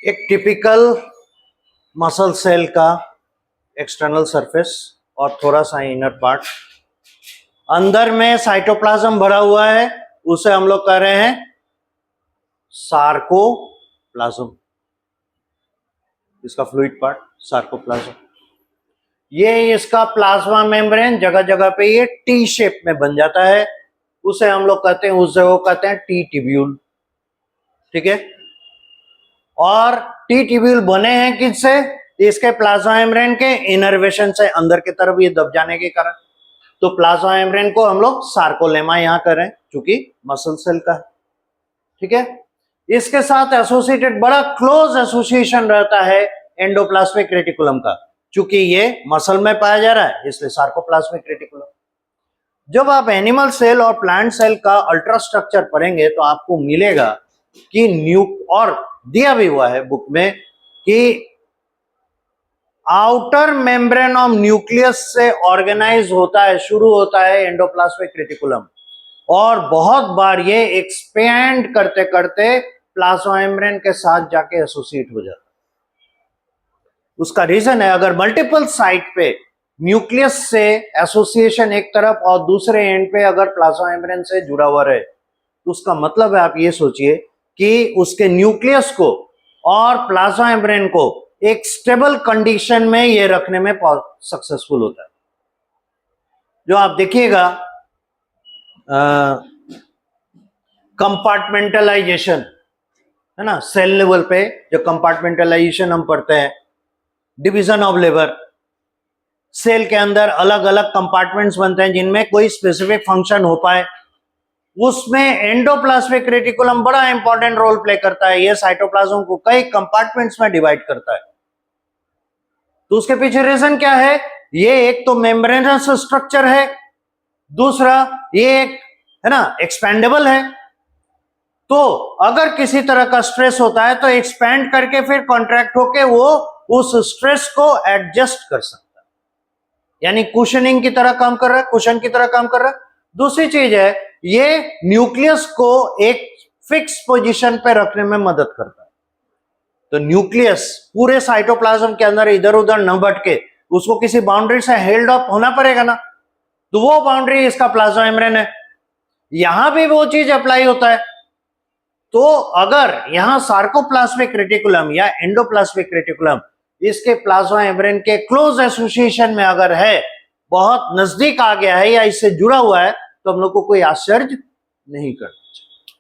एक टिपिकल मसल सेल का एक्सटर्नल सरफेस और थोड़ा सा इनर पार्ट, अंदर में साइटोप्लाज्म भरा हुआ है, उसे हम लोग कह रहे हैं सार्कोप्लाज्म। इसका फ्लूइड पार्ट सार्कोप्लाज्म। ये इसका प्लाज्मा मेम्ब्रेन जगह जगह पे ये टी शेप में बन जाता है, उसे हम लोग कहते हैं, उस जगह को कहते हैं टी टिब्यूल। ठीक है। और टी टिब्यूल बने हैं किससे? इसके प्लाज्मा मेम्ब्रेन के इनर्वेशन से, अंदर की तरफ ये दब जाने के कारण। तो प्लाज्मा मेम्ब्रेन को हम लोग सार्कोलेमा यहां कर रहे हैं, चूंकि मसल सेल का है। ठीक है। इसके साथ एसोसिएटेड बड़ा क्लोज एसोसिएशन रहता है एंडोप्लाज्मिक रेटिकुलम का, चूंकि ये मसल में पाया जा रहा है इसलिए सार्कोप्लाज्मिक रेटिकुलम। जब आप एनिमल सेल और प्लांट सेल का अल्ट्रा स्ट्रक्चर पढ़ेंगे तो आपको मिलेगा कि और दिया भी हुआ है बुक में कि आउटर मेम्ब्रेन ऑफ न्यूक्लियस से ऑर्गेनाइज होता है, शुरू होता है एंडोप्लाज्मिक रेटिकुलम, और बहुत बार ये एक्सपेंड करते करते प्लाज्मा मेम्ब्रेन के साथ जाके एसोसिएट हो जाता है। उसका रीजन है, अगर मल्टीपल साइट पे न्यूक्लियस से एसोसिएशन एक तरफ और दूसरे एंड पे अगर प्लाज्मा मेम्ब्रेन से जुड़ा हुआ रहे, तो उसका मतलब है, आप ये सोचिए कि उसके न्यूक्लियस को और प्लाज्मा मेम्ब्रेन को एक स्टेबल कंडीशन में ये रखने में सक्सेसफुल होता है। जो आप देखिएगा कंपार्टमेंटलाइजेशन है ना, सेल लेवल पे जो कंपार्टमेंटलाइजेशन हम पढ़ते हैं, डिवीजन ऑफ लेबर, सेल के अंदर अलग अलग कंपार्टमेंट्स बनते हैं जिनमें कोई स्पेसिफिक फंक्शन हो पाए, उसमें एंडोप्लाज्मिक रेटिकुलम बड़ा इंपॉर्टेंट रोल प्ले करता है। यह साइटोप्लाज्म को कई कंपार्टमेंट्स में डिवाइड करता है। तो उसके पीछे रीजन क्या है? ये एक तो मेम्ब्रेनस स्ट्रक्चर है, दूसरा ये एक है ना एक्सपेंडेबल है। तो अगर किसी तरह का स्ट्रेस होता है तो एक्सपैंड करके फिर कॉन्ट्रैक्ट होके वो उस स्ट्रेस को एडजस्ट कर सकता है, यानी कुशनिंग की तरह काम कर रहा है, कुशन की तरह काम कर रहा है। दूसरी चीज है, ये न्यूक्लियस को एक फिक्स पोजीशन पे रखने में मदद करता है। तो न्यूक्लियस पूरे साइटोप्लाज्म के अंदर इधर उधर न भटके, उसको किसी बाउंड्री से हेल्ड अप होना पड़ेगा ना, तो वो बाउंड्री इसका प्लाज्मा मेम्ब्रेन है। यहां भी वो चीज अप्लाई होता है। तो अगर यहां सार्कोप्लाज्मिक रेटिकुलम या एंडोप्लाज्मिक रेटिकुलम इसके प्लाज्मा मेम्ब्रेन के क्लोज एसोसिएशन में अगर है, बहुत नजदीक आ गया है या इससे जुड़ा हुआ है, तो हम लोग को कोई आश्चर्य नहीं करना चाहिए,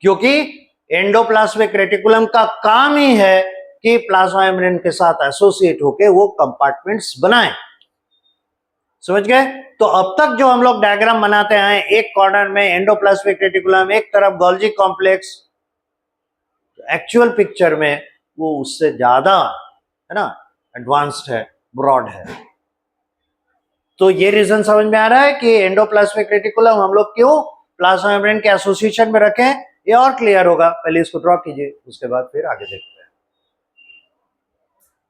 क्योंकि एंडोप्लाज्मिक रेटिकुलम का काम ही है कि प्लाज्मा मेम्ब्रेन के साथ एसोसिएट होकर वो कंपार्टमेंट्स बनाए। समझ गए? तो अब तक जो हम लोग डायग्राम बनाते हैं, एक कॉर्नर में एंडोप्लाज्मिक रेटिकुलम, एक तरफ गोल्गी कॉम्प्लेक्स, एक्चुअल पिक्चर में वो उससे ज्यादा है ना एडवांस्ड है, ब्रॉड है। तो ये रीजन समझ में आ रहा है कि एंडोप्लाज्मिक रेटिकुलम हम लोग क्यों प्लाज्मा मेम्ब्रेन के एसोसिएशन में रखें, ये और क्लियर होगा। पहले इसको ड्रॉ कीजिए, उसके बाद फिर आगे देखते हैं।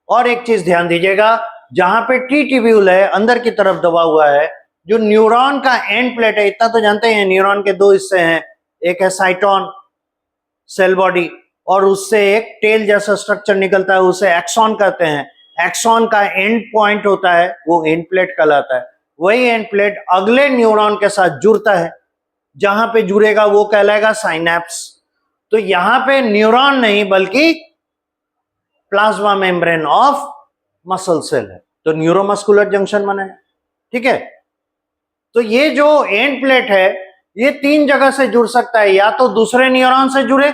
और एक चीज ध्यान दीजिएगा, जहां पे टी ट्यूब्यूल है अंदर की तरफ दबा हुआ है, जो न्यूरॉन का एंड प्लेट है, इतना तो जानते हैं न्यूरॉन के दो हिस्से हैं, एक है साइटोन सेल बॉडी, और उससे एक टेल जैसा स्ट्रक्चर निकलता है, उसे एक्सॉन कहते हैं। एक्सॉन का एंड पॉइंट होता है, वो एंड प्लेट कहलाता है। वही एंड प्लेट अगले न्यूरॉन के साथ जुड़ता है, जहां पे जुड़ेगा वो कहलाएगा साइनैप्स। तो यहां पे न्यूरॉन नहीं बल्कि plasma membrane of muscle cell है, तो न्यूरोमस्कुलर जंक्शन बना है। ठीक है। तो ये जो एंड प्लेट है ये तीन जगह से जुड़ सकता है, या तो दूसरे न्यूरॉन से जुड़े,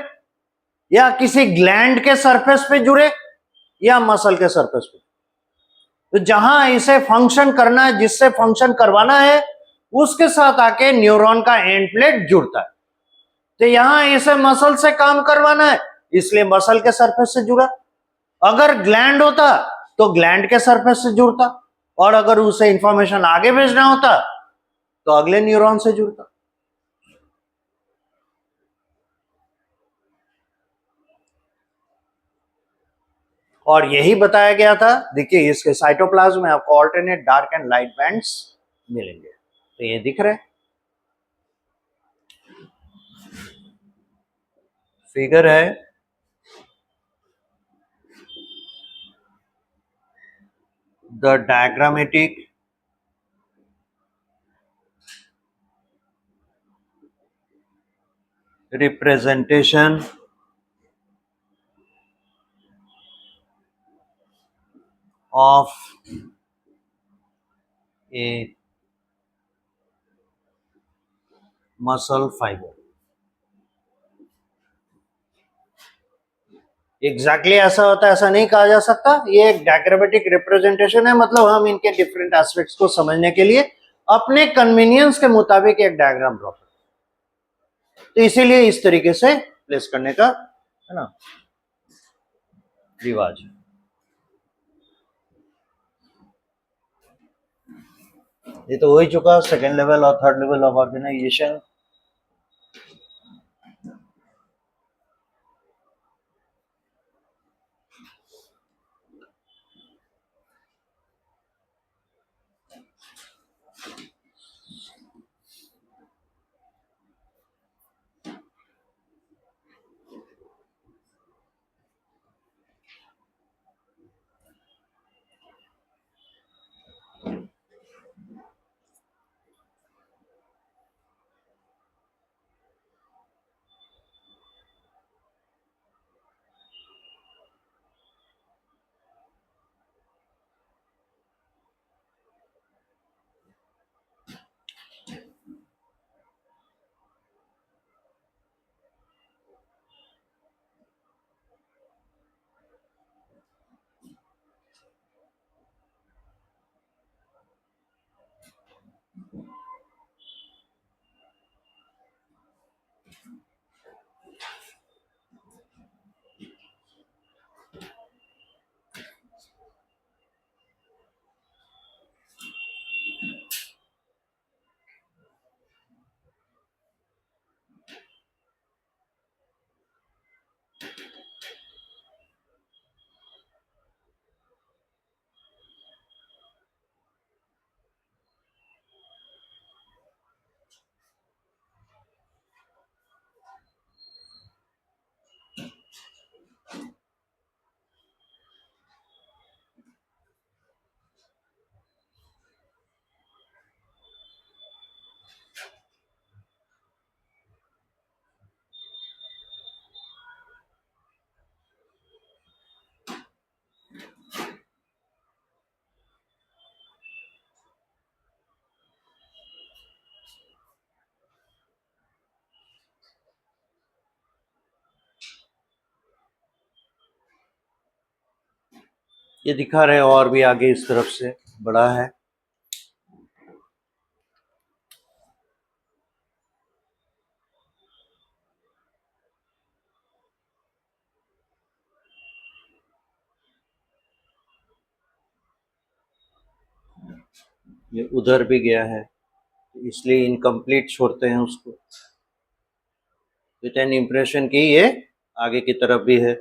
या किसी ग्लैंड के सरफेस पे जुड़े, या मसल के सरफेस पे। तो जहां इसे फंक्शन करना है, जिससे फंक्शन करवाना है, उसके साथ आके न्यूरॉन का एंड प्लेट जुड़ता है। तो यहां इसे मसल से काम करवाना है, इसलिए मसल के सरफेस से जुड़ा। अगर ग्लैंड होता तो ग्लैंड के सरफेस से जुड़ता, और अगर उसे इंफॉर्मेशन आगे भेजना होता तो अगले न्यूरॉन से जुड़ता। और यही बताया गया था। देखिए इसके साइटोप्लाज्म में आपको alternate dark and light bands मिलेंगे, तो ये दिख रहे फिगर है। the diagrammatic representation of a muscle fiber। Exactly ऐसा होता है ऐसा नहीं कहा जा सकता, ये एक डायग्रामेटिक रिप्रेजेंटेशन है, मतलब हम इनके डिफरेंट एस्पेक्ट्स को समझने के लिए अपने कन्वीनियंस के मुताबिक एक डायग्राम ड्रॉ करते हैं। तो इसीलिए इस तरीके से प्लेस करने का है ना रिवाज। ये तो हो ही चुका सेकेंड लेवल और थर्ड लेवल ऑफ ऑर्गेनाइजेशन। ये दिखा रहे और भी आगे इस तरफ से बड़ा है। ये उधर भी गया है इसलिए इनकम्प्लीट छोड़ते हैं उसको। विद एन इम्प्रेशन की ये आगे की तरफ भी है।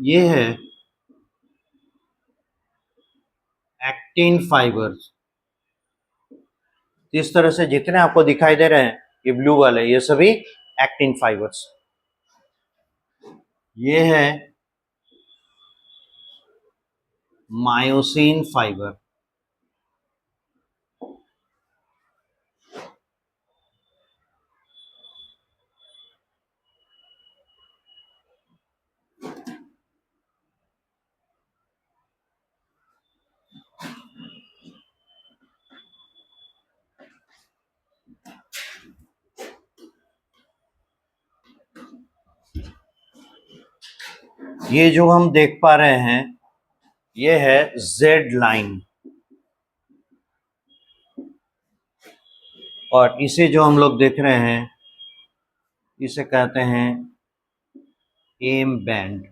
ये है एक्टिन फाइबर्स। इस तरह से जितने आपको दिखाई दे रहे हैं ये ब्लू वाले ये सभी एक्टिन फाइबर्स। ये है मायोसिन फाइबर। ये जो हम देख पा रहे हैं ये है जेड लाइन, और इसे जो हम लोग देख रहे हैं इसे कहते हैं एम बैंड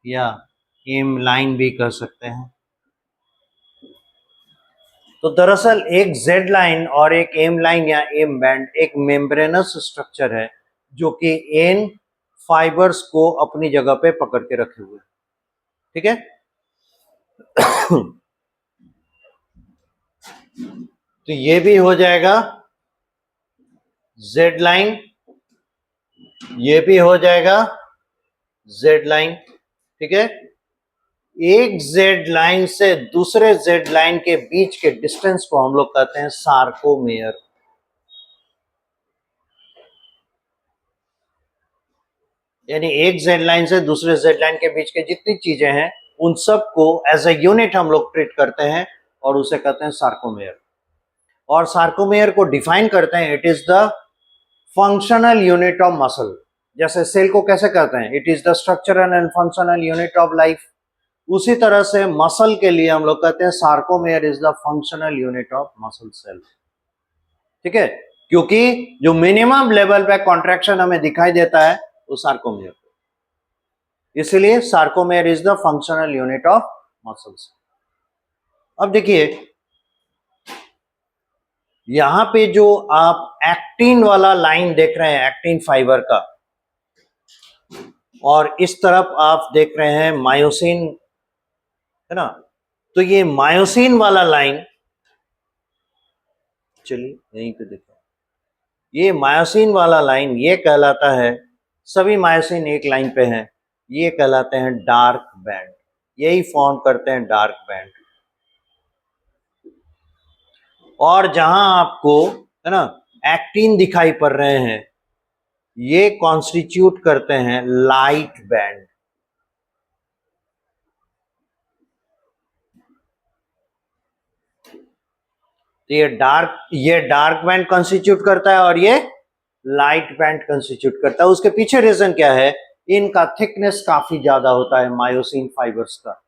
या एम लाइन भी कह सकते हैं। तो दरअसल एक जेड लाइन और एक एम लाइन या एम बैंड एक मेम्ब्रेनस स्ट्रक्चर है जो कि एन फाइबर्स को अपनी जगह पे पकड़ के रखे हुए, ठीक है। तो ये भी हो जाएगा जेड लाइन, ये भी हो जाएगा जेड लाइन, ठीक है। एक जेड लाइन से दूसरे जेड लाइन के बीच के डिस्टेंस को हम लोग कहते हैं सार्कोमेयर। यानी एक जेड लाइन से दूसरे जेड लाइन के बीच के जितनी चीजें हैं उन सब को एज ए यूनिट हम लोग ट्रीट करते हैं और उसे कहते हैं सार्कोमेयर। और सार्कोमेयर को डिफाइन करते हैं, it is the functional unit of muscle. जैसे सेल को कैसे कहते हैं, it is the structural and functional unit of life, उसी तरह से मसल के लिए हम लोग कहते हैं sarcomere is the functional unit of muscle cell, ठीक है। क्योंकि जो मिनिमम लेवल पे कॉन्ट्रैक्शन हमें दिखाई देता है वो सार्कोमेयर, इसलिए sarcomere is the functional unit of muscles. अब देखिए यहां पे जो आप एक्टिन वाला लाइन देख रहे हैं, एक्टिन फाइबर का, और इस तरफ आप देख रहे हैं मायोसिन, है ना। तो ये मायोसिन वाला लाइन, चलिए यहीं पे देखो, ये मायोसिन वाला लाइन ये कहलाता है, सभी मायोसिन एक लाइन पे हैं, ये कहलाते हैं डार्क बैंड, यही फॉर्म करते हैं डार्क बैंड। और जहां आपको, है ना, एक्टिन दिखाई पड़ रहे हैं, ये कॉन्स्टिट्यूट करते हैं लाइट बैंड। तो ये डार्क बैंड कॉन्स्टिट्यूट करता है और ये लाइट बैंड कॉन्स्टिट्यूट करता है। उसके पीछे रीजन क्या है, इनका थिकनेस काफी ज्यादा होता है मायोसिन फाइबर्स का।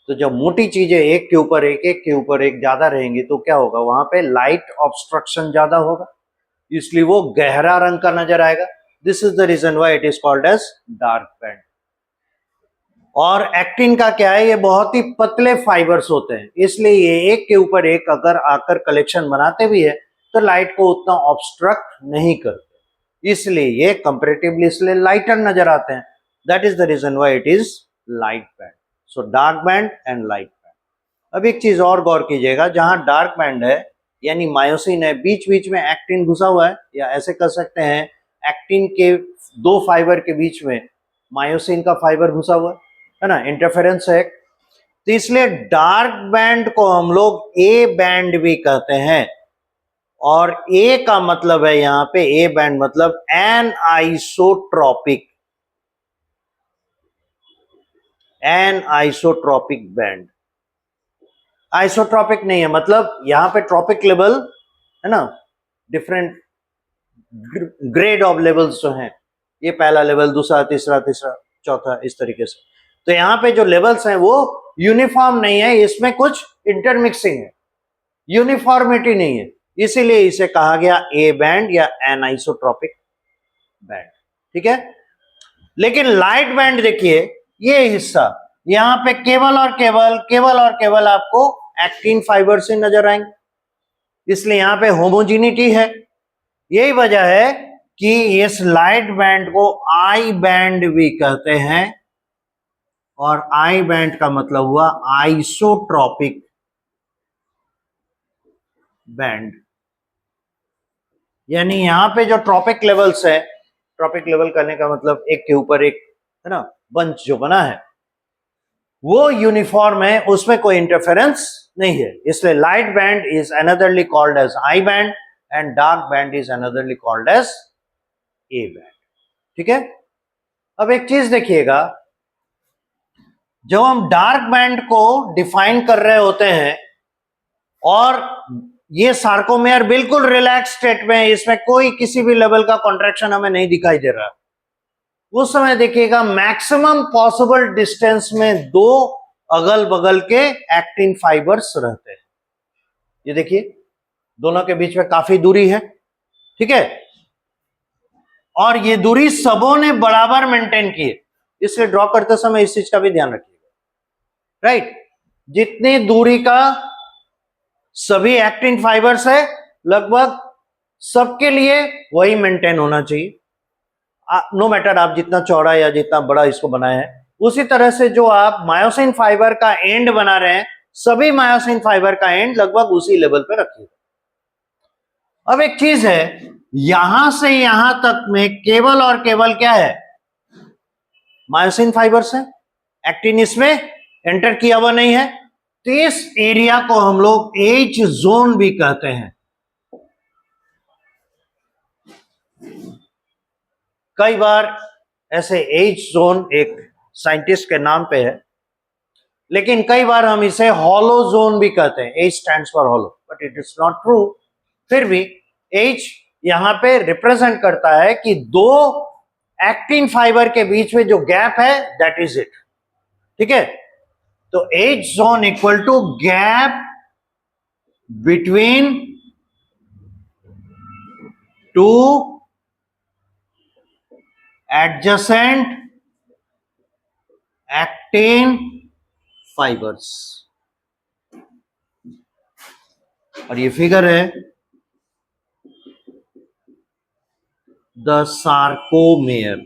तो जब मोटी चीजें एक के ऊपर एक के ऊपर एक ज्यादा रहेंगी तो क्या होगा, वहां पे लाइट ऑब्स्ट्रक्शन ज्यादा होगा, इसलिए वो गहरा रंग का नजर आएगा। This is the reason why it is called as dark band. और एक्टिन का क्या है, ये बहुत ही पतले फाइबर्स होते हैं, इसलिए ये एक के ऊपर एक अगर आकर कलेक्शन बनाते भी है तो लाइट को उतना ऑब्स्ट्रक्ट नहीं करते, इसलिए ये कंपैरेटिवली इसलिए लाइटर नजर आते हैं। That is the reason why it is light band. So dark band and light band. अब एक चीज और गौर कीजिएगा, जहां डार्क बैंड है यानी मायोसिन है, बीच बीच में एक्टिन घुसा हुआ है, या ऐसे कर सकते हैं एक्टिन के दो फाइबर के बीच में मायोसिन का फाइबर घुसा हुआ है ना, इंटरफेरेंस है। तो इसलिए डार्क बैंड को हम लोग ए बैंड भी कहते हैं, और ए का मतलब है यहां पे, ए बैंड मतलब an isotropic, an isotropic band. Isotropic नहीं है, मतलब यहां पे ट्रॉपिक लेवल है ना, डिफरेंट ग्रेड ऑफ लेवल्स जो हैं, ये पहला लेवल, दूसरा, तीसरा, चौथा, इस तरीके से। तो यहां पे जो लेवल्स हैं वो यूनिफॉर्म नहीं है, इसमें कुछ इंटरमिक्सिंग है, यूनिफॉर्मिटी नहीं है, इसीलिए इसे कहा गया ए बैंड या एनाइसोट्रॉपिक बैंड, ठीक है। लेकिन लाइट बैंड देखिए, ये हिस्सा यहां पे केवल और केवल आपको एक्टिन फाइबर से नजर आएंगे, इसलिए यहां पे होमोजिनिटी है। यही वजह है कि इस लाइट बैंड को आई बैंड भी कहते हैं, और आई बैंड का मतलब हुआ आइसोट्रॉपिक बैंड। यानी यहां पे जो ट्रॉपिक लेवल्स है, ट्रॉपिक लेवल करने का मतलब एक के ऊपर एक, है ना, बंच जो बना है वो यूनिफॉर्म है, उसमें कोई इंटरफेरेंस नहीं है, इसलिए light band is anotherly called as I band and dark band is anotherly called as A band, ठीक है। अब एक चीज देखिएगा, जब हम डार्क बैंड को डिफाइन कर रहे होते हैं और ये सार्कोमेयर बिल्कुल रिलैक्स स्टेट में है, इसमें कोई किसी भी लेवल का कॉन्ट्रैक्शन हमें नहीं दिखाई दे रहा, उस समय देखिएगा मैक्सिमम पॉसिबल डिस्टेंस में दो अगल बगल के एक्टिन फाइबर्स रहते हैं। ये देखिए दोनों के बीच में काफी दूरी है, ठीक है, और ये दूरी सबों ने बराबर मेंटेन की है, इसलिए ड्रॉ करते समय इस चीज का भी ध्यान रखिएगा, राइट। जितनी दूरी का सभी एक्टिन फाइबर्स है लगभग सबके लिए वही मेंटेन होना चाहिए। नो मैटर आप जितना चौड़ा या जितना बड़ा इसको बनाए हैं, उसी तरह से जो आप मायोसिन फाइबर का एंड बना रहे हैं, सभी मायोसिन फाइबर का एंड लगभग उसी लेवल पे रखिए। अब एक चीज है, यहां से यहां तक में केवल और केवल क्या है, मायोसिन फाइबर्स है, एक्टिन इसमें एंटर किया हुआ नहीं है, तो इस एरिया को हम लोग एज जोन भी कहते हैं। कई बार ऐसे एज जोन एक साइंटिस्ट के नाम पे है, लेकिन कई बार हम इसे हॉलो जोन भी कहते हैं, H stands for hollow, but it is not true. फिर भी एज यहां पे रिप्रेजेंट करता है कि दो एक्टिन फाइबर के बीच में जो गैप है, दैट इज इट। ठीक है, तो H zone equal to gap between two adjacent actin fibres. और ये फिगर है the sarcomere,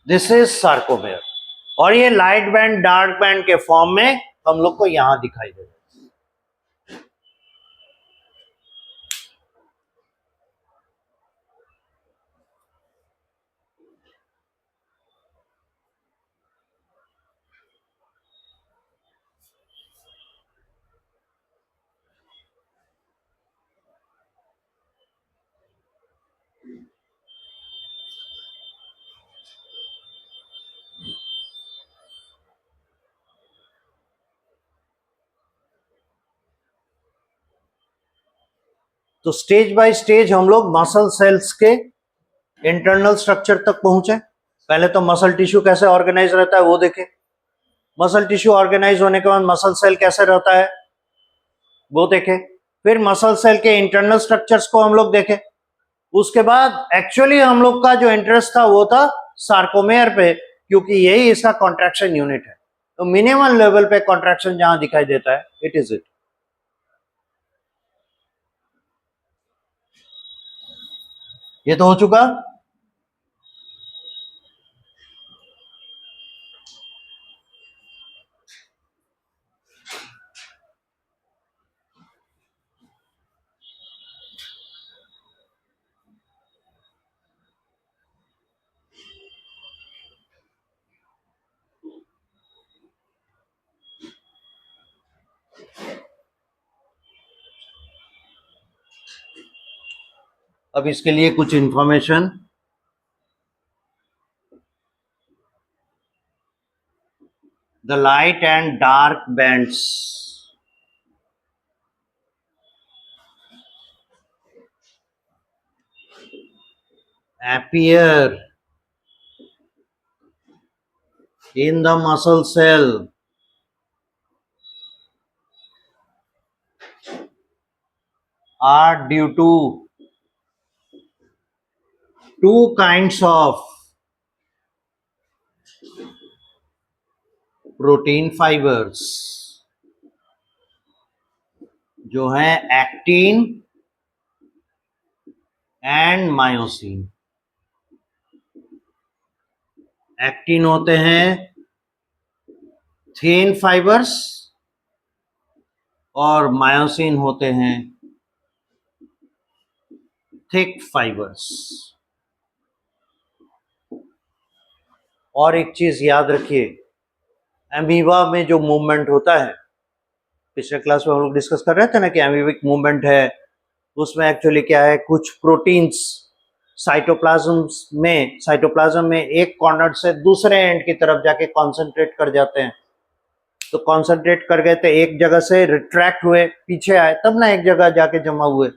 this is sarcomere, और ये लाइट बैंड डार्क बैंड के फॉर्म में हम लोग को यहां दिखाई दे रहा है। तो स्टेज बाय स्टेज हम लोग मसल सेल्स के इंटरनल स्ट्रक्चर तक पहुंचे। पहले तो मसल टिश्यू कैसे ऑर्गेनाइज रहता है वो देखें, मसल टिश्यू ऑर्गेनाइज होने के बाद मसल सेल कैसे रहता है वो देखें, फिर मसल सेल के इंटरनल स्ट्रक्चर्स को हम लोग देखें। उसके बाद एक्चुअली हम लोग का जो इंटरेस्ट था वो था सार्कोमेयर पे, क्योंकि यही इसका कॉन्ट्रैक्शन यूनिट है। तो मिनिमम लेवल पे कॉन्ट्रैक्शन जहां दिखाई देता है, इट इज इट। ये तो हो चुका। अब इसके लिए कुछ information, the light and dark bands appear in the muscle cell are due to two kinds of protein fibres, जो है एक्टिन एंड मायोसिन। एक्टिन होते हैं थिन फाइबर्स और मायोसिन होते हैं थिक फाइबर्स। और एक चीज याद रखिए, एमीबा में जो मूवमेंट होता है, पिछले क्लास में हम लोग डिस्कस कर रहे थे ना कि एमीबिक मूवमेंट है, उसमें एक्चुअली क्या है, कुछ प्रोटीन्स साइटोप्लाज्म में एक कॉर्नर से दूसरे एंड की तरफ जाके कॉन्सेंट्रेट कर जाते हैं। तो कॉन्सेंट्रेट कर गए तो एक जगह से रिट्रैक्ट हुए, पीछे आए, तब ना एक जगह जाके जमा हुए,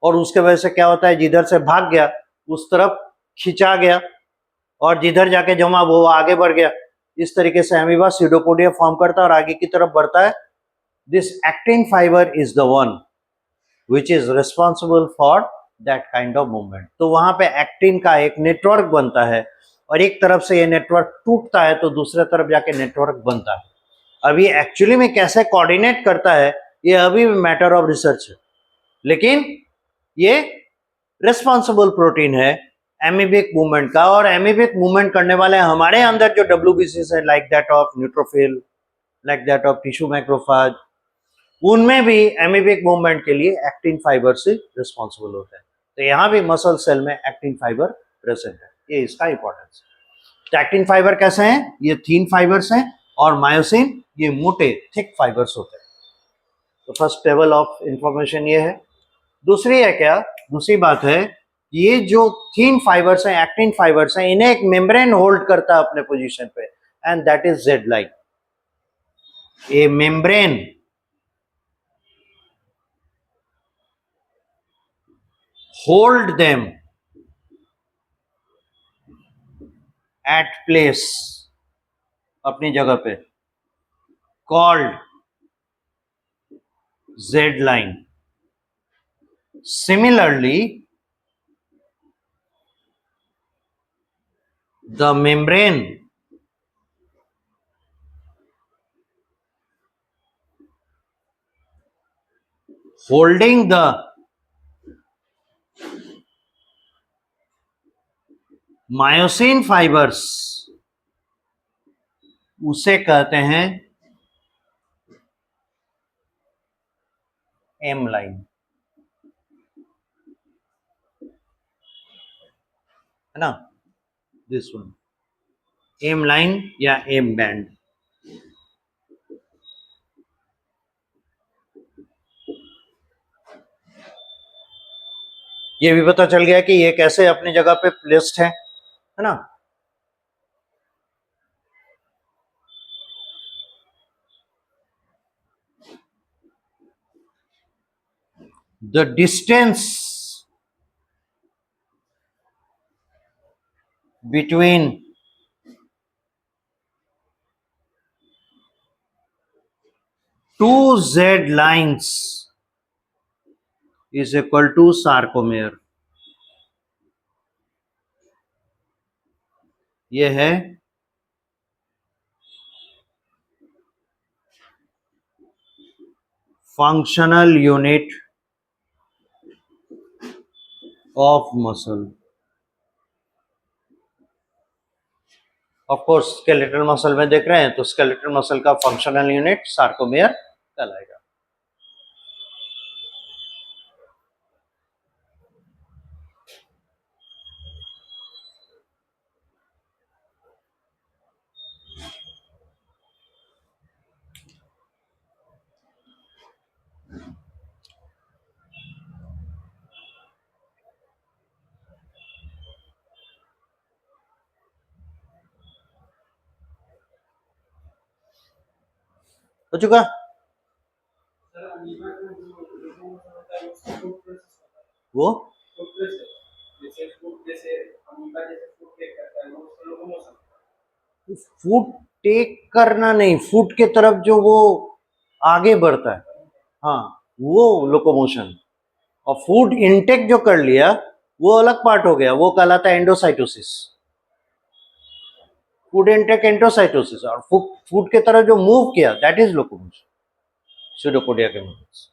और उसके वजह से क्या होता है, जिधर से भाग गया उस तरफ खिंचा गया, और जिधर जाके जमा वो आगे बढ़ गया। इस तरीके से एमीबा सीडोपोडिया फॉर्म करता है और आगे की तरफ बढ़ता है। This actin fibre is the one which is responsible for that kind of movement. तो वहां पे एक्टिन का एक नेटवर्क बनता है, और एक तरफ से ये नेटवर्क टूटता है तो दूसरे तरफ जाके नेटवर्क बनता है। अभी एक्चुअली में कैसे कोऑर्डिनेट करता है, ये अभी मैटर ऑफ रिसर्च है, लेकिन ये रिस्पॉन्सिबल प्रोटीन है एमीबिक मूवमेंट का, और एमीबिक मूवमेंट करने वाले हमारे अंदर जो WBCs है, like that of neutrophil, like that of tissue macrophage, उनमें भी एमीबिक मूवमेंट के लिए एक्टिन फाइबर से रिस्पॉन्सिबल होता है। तो यहाँ भी मसल सेल में एक्टिन फाइबर प्रेजेंट है, ये इसका इंपॉर्टेंस है। एक्टिन फाइबर कैसे हैं? ये थिन फाइबर्स हैं, और मायोसिन ये मोटे थिक फाइबर्स होते हैं। तो फर्स्ट टेबल ऑफ इंफॉर्मेशन ये है। दूसरी है क्या? दूसरी बात है, ये जो थिन फाइबर्स हैं, एक्टिन फाइबर्स हैं, इन्हें एक मेम्ब्रेन होल्ड करता है अपने पोजीशन पे, and that is Z line. A membrane hold them at place, अपनी जगह पे, called Z line. Similarly, the membrane holding the myosin fibres, उसे कहते हैं एम लाइन, है ना, दिस वन एम लाइन या एम बैंड। ये भी पता चल गया कि ये कैसे अपनी जगह पे प्लेस्ड है ना। The distance between two Z lines is equal to sarcomere। ये है functional unit of muscle. Of course skeletal muscle में देख रहे हैं, तो स्केलेटल मसल का फंक्शनल यूनिट सार्कोमेयर कहलाएगा। हो चुका? वो फूड टेक करना नहीं, फूड के तरफ जो वो आगे बढ़ता है, हाँ, वो लोकोमोशन। और फूड इनटेक जो कर लिया वो अलग पार्ट हो गया, वो कहलाता है एंडोसाइटोसिस। फूड इनटेक एंडोसाइटोसिस, और फूड के तरफ जो मूव किया दैट इज लोकोमोशन, स्यूडोपोडिया के मूवमेंट्स।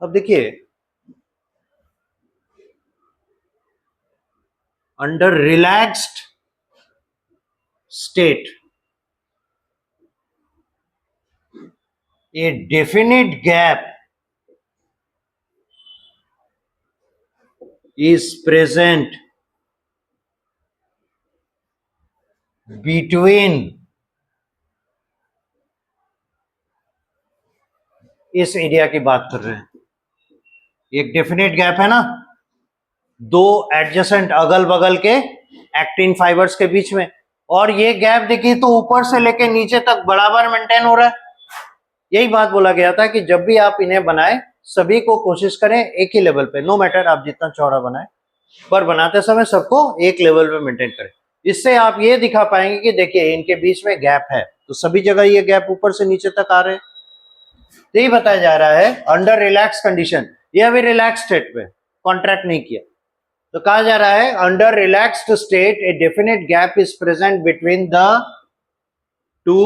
अब देखिए, under relaxed state a definite gap is present between, इस एरिया की बात कर रहे हैं, एक डेफिनेट गैप है ना, दो एडजेसेंट अगल बगल के एक्टिन फाइबर्स के बीच में, और ये गैप देखिए तो ऊपर से लेके नीचे तक बराबर मेंटेन हो रहा है। यही बात बोला गया था कि जब भी आप इन्हें बनाए, सभी को कोशिश करें एक ही लेवल पे, नो मैटर आप जितना चौड़ा बनाए, पर बनाते समय सबको एक लेवल पे मेंटेन करें। इससे आप ये दिखा पाएंगे कि देखिए इनके बीच में गैप है, तो सभी जगह ये गैप ऊपर से नीचे तक आ रहे हैं। यही बताया जा रहा है अंडर रिलैक्स कंडीशन, ये अभी रिलैक्स स्टेट पे, कॉन्ट्रैक्ट नहीं किया। तो कहा जा रहा है under relaxed state a definite gap is present between the two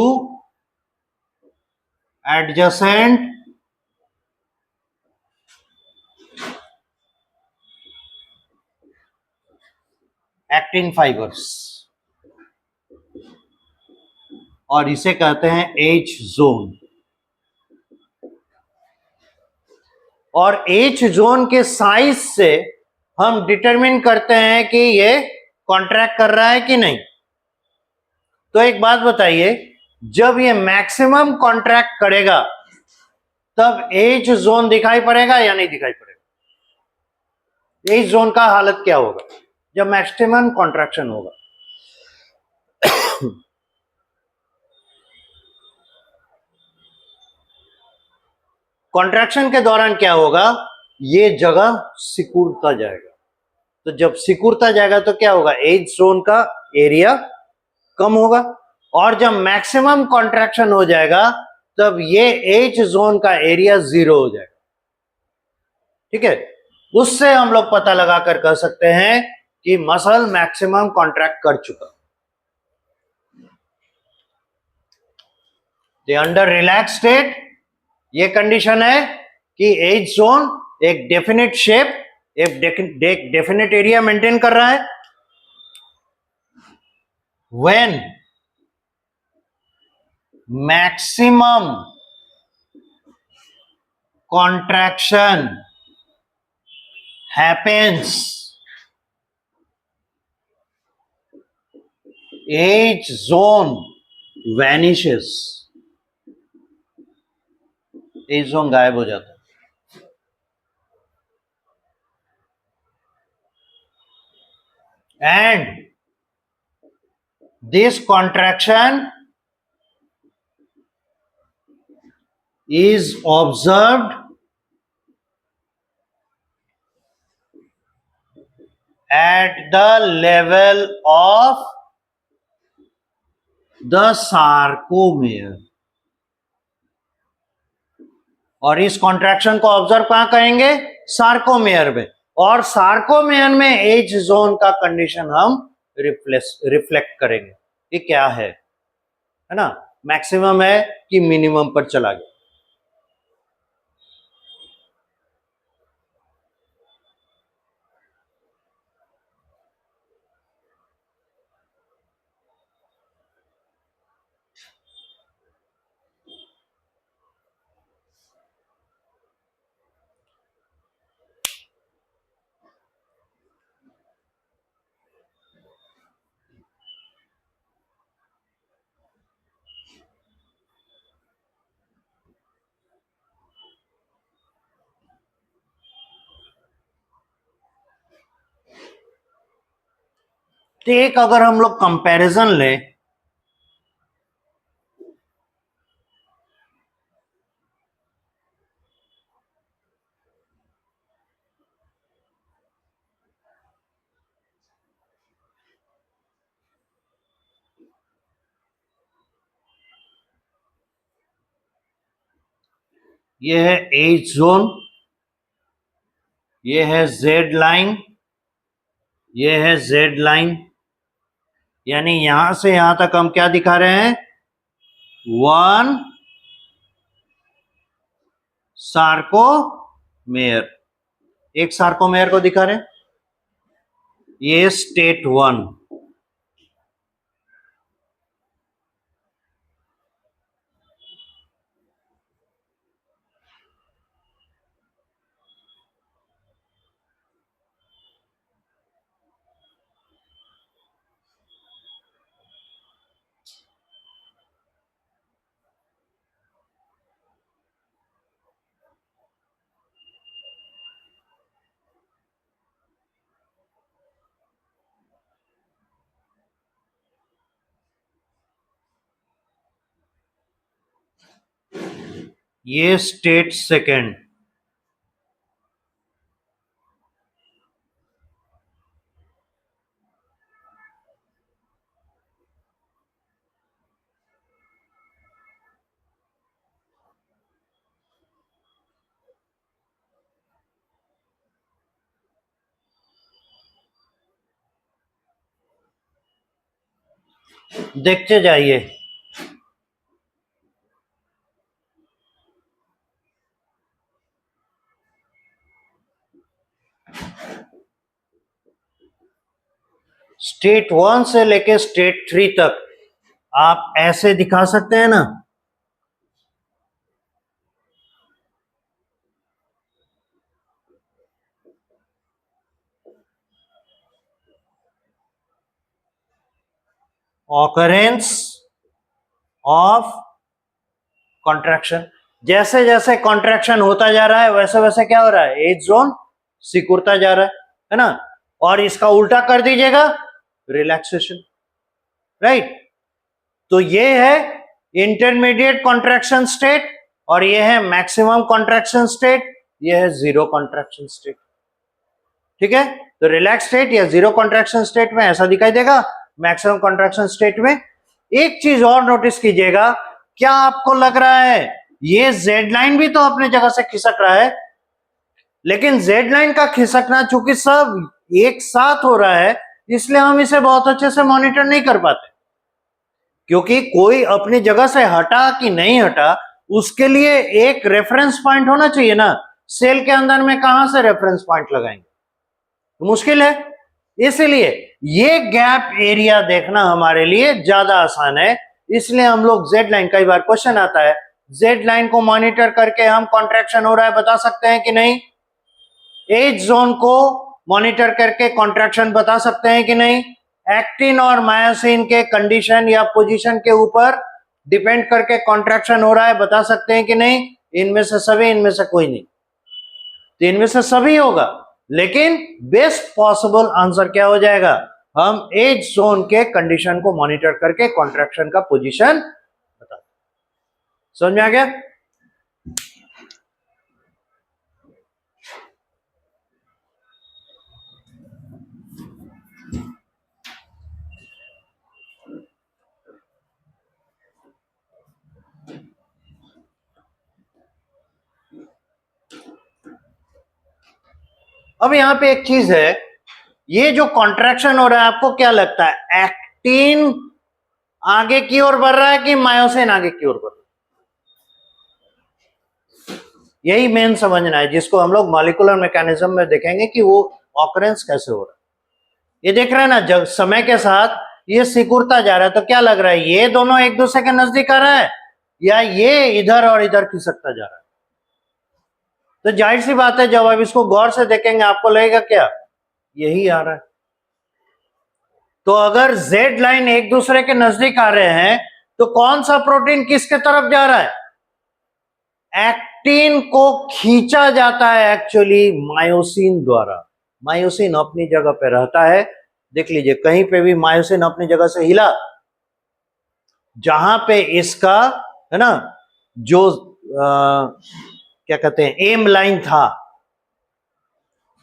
adjacent actin fibres और इसे कहते हैं एच जोन। और एच जोन के साइज से हम डिटरमिन करते हैं कि ये कॉन्ट्रैक्ट कर रहा है कि नहीं। तो एक बात बताइए, जब ये मैक्सिमम कॉन्ट्रैक्ट करेगा तब एज जोन दिखाई पड़ेगा या नहीं दिखाई पड़ेगा? एज जोन का हालत क्या होगा जब मैक्सिमम कॉन्ट्रैक्शन होगा? कॉन्ट्रैक्शन के दौरान क्या होगा, ये जगह सिकुड़ता जाएगा। तो जब सिकुड़ता जाएगा तो क्या होगा, एज जोन का एरिया कम होगा। और जब मैक्सिमम कॉन्ट्रैक्शन हो जाएगा तब ये एज जोन का एरिया 0 हो जाएगा। ठीक है, उससे हम लोग पता लगा कर कह सकते हैं कि मसल मैक्सिमम कॉन्ट्रैक्ट कर चुका। अंडर रिलैक्स स्टेट ये कंडीशन है कि एज जोन एक डेफिनेट शेप, एक डेफिनेट एरिया मेंटेन कर रहा है। When maximum contraction happens, H zone vanishes, H zone गायब हो जाता है। And this contraction is observed at the level of the sarcomere। और इस कॉन्ट्रैक्शन को ऑब्जर्व कहां करेंगे, सार्कोमेयर में। और सार्कोमेयर में एज जोन का कंडीशन हम रिफ्लेक्ट करेंगे कि क्या है ना, मैक्सिमम है कि मिनिमम पर चला गया। तो एक अगर हम लोग कंपैरिजन लें, ये है एज जोन, ये है जेड लाइन, ये है जेड लाइन, यानी यहां से यहां तक हम क्या दिखा रहे हैं, 1 सार्कोमेयर, एक सार्कोमेयर को दिखा रहे हैं। ये स्टेट 1, ये स्टेट सेकेंड। देखते जाइए। स्टेट 1 से लेके स्टेट 3 तक आप ऐसे दिखा सकते हैं ना। ऑकरेंस ऑफ कॉन्ट्रैक्शन, जैसे जैसे कॉन्ट्रैक्शन होता जा रहा है वैसे वैसे क्या हो रहा है, एज जोन सिकुड़ता जा रहा है ना। और इसका उल्टा कर दीजिएगा, रिलैक्सेशन, राइट। तो ये है इंटरमीडिएट कॉन्ट्रैक्शन स्टेट और ये है मैक्सिमम कॉन्ट्रैक्शन स्टेट, ये है जीरो कॉन्ट्रैक्शन स्टेट। ठीक है, तो रिलैक्स स्टेट या जीरो कॉन्ट्रैक्शन स्टेट में ऐसा दिखाई देगा, मैक्सिमम कॉन्ट्रैक्शन स्टेट में। एक चीज और नोटिस कीजिएगा, क्या आपको लग रहा है ये जेड लाइन भी तो अपने जगह से खिसक रहा है, लेकिन जेड लाइन का खिसकना चूंकि सब एक साथ हो रहा है इसलिए हम इसे बहुत अच्छे से मॉनिटर नहीं कर पाते, क्योंकि कोई अपनी जगह से हटा कि नहीं हटा उसके लिए एक रेफरेंस पॉइंट होना चाहिए ना। सेल के अंदर में कहां से रेफरेंस पॉइंट लगाएंगे, तो मुश्किल है। इसलिए ये गैप एरिया देखना हमारे लिए ज्यादा आसान है, इसलिए हम लोग जेड लाइन, कई बार क्वेश्चन आता है जेड लाइन को मॉनिटर करके हम कॉन्ट्रैक्शन हो रहा है बता सकते हैं कि नहीं, एज जोन को मॉनिटर करके कॉन्ट्रैक्शन बता सकते हैं कि नहीं, एक्टिन और मायोसिन के कंडीशन या पोजीशन के ऊपर डिपेंड करके कॉन्ट्रैक्शन हो रहा है बता सकते हैं कि नहीं, इनमें से सभी, इनमें से कोई नहीं, तो इनमें से सभी होगा। लेकिन बेस्ट पॉसिबल आंसर क्या हो जाएगा, हम एज जोन के कंडीशन को मॉनिटर करके कॉन्ट्रैक्शन का पोजीशन बता। समझ में आ गया। अब यहां पे एक चीज है, ये जो कॉन्ट्रैक्शन हो रहा है आपको क्या लगता है, एक्टिन आगे की ओर बढ़ रहा है कि मायोसिन आगे की ओर बढ़ रहा है, यही मेन समझना है, जिसको हम लोग मॉलिक्यूलर मैकेनिज्म में देखेंगे कि वो ऑकरेंस कैसे हो रहा है। ये देख रहे हैं ना, जब समय के साथ ये सिकुड़ता जा रहा है, तो क्या लग रहा है ये दोनों एक दूसरे के नजदीक आ रहा है या ये इधर और इधर खिसकता जा रहा है। तो जाहिर सी बात है जब आप इसको गौर से देखेंगे आपको लगेगा क्या, यही आ रहा है। तो अगर जेड लाइन एक दूसरे के नजदीक आ रहे हैं तो कौन सा प्रोटीन किसके तरफ जा रहा है, एक्टिन को खींचा जाता है एक्चुअली मायोसिन द्वारा। मायोसिन अपनी जगह पे रहता है, देख लीजिए कहीं पे भी मायोसिन अपनी जगह से हिला, जहां पे इसका है ना जो क्या कहते हैं एम लाइन था,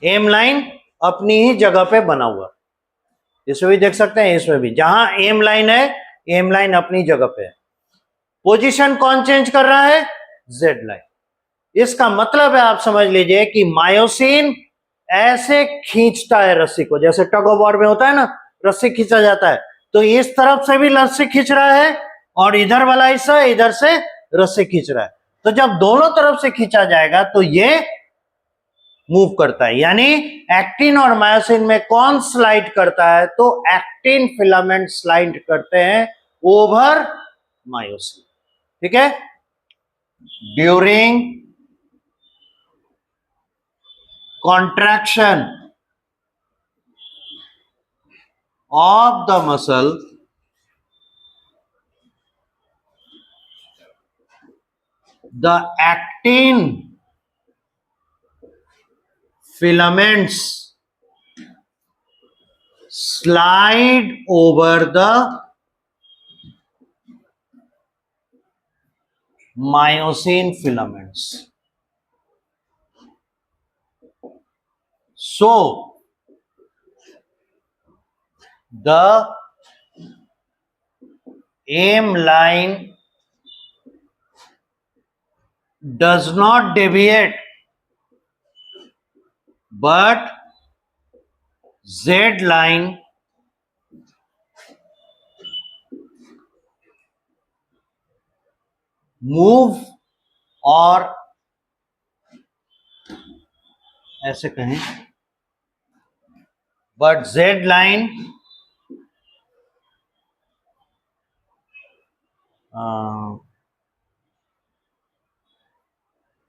एम लाइन अपनी ही जगह पे बना हुआ, इसमें भी देख सकते हैं, इसमें भी जहां एम लाइन है एम लाइन अपनी जगह पे है। पोजीशन कौन चेंज कर रहा है, जेड लाइन। इसका मतलब है आप समझ लीजिए कि मायोसिन ऐसे खींचता है रस्सी को, जैसे टग ऑफ वॉर में होता है ना, रस्सी खींचा जाता है, तो इस तरफ से भी रस्सी खींच रहा है और इधर वाला हिस्सा इधर से रस्सी खींच रहा है। तो जब दोनों तरफ से खींचा जाएगा तो ये मूव करता है, यानी एक्टिन और मायोसिन में कौन स्लाइड करता है, तो एक्टिन फिलामेंट स्लाइड करते हैं ओवर मायोसिन। ठीक है, during contraction of the muscle, the actin filaments slide over the myosin filaments. So the aim line does not deviate, but Z line move और ऐसे कहें, बट जेड लाइन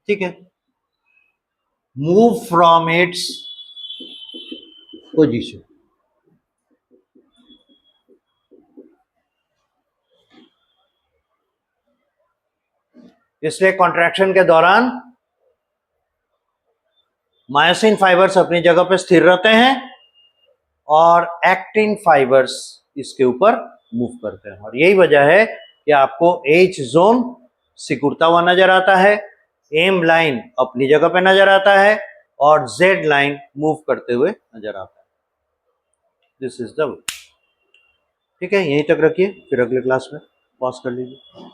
ठीक है, मूव फ्रॉम इट्स पोजीशन। इसलिए कॉन्ट्रैक्शन के दौरान मायोसिन फाइबर्स अपनी जगह पर स्थिर रहते हैं और एक्टिन फाइबर्स इसके ऊपर मूव करते हैं, और यही वजह है कि आपको एच जोन सिकुड़ता हुआ नजर आता है, एम लाइन अपनी जगह पे नजर आता है और जेड लाइन मूव करते हुए नजर आता है। दिस इज द, ठीक है, यहीं तक रखिए, फिर अगले क्लास में पॉज कर लीजिए।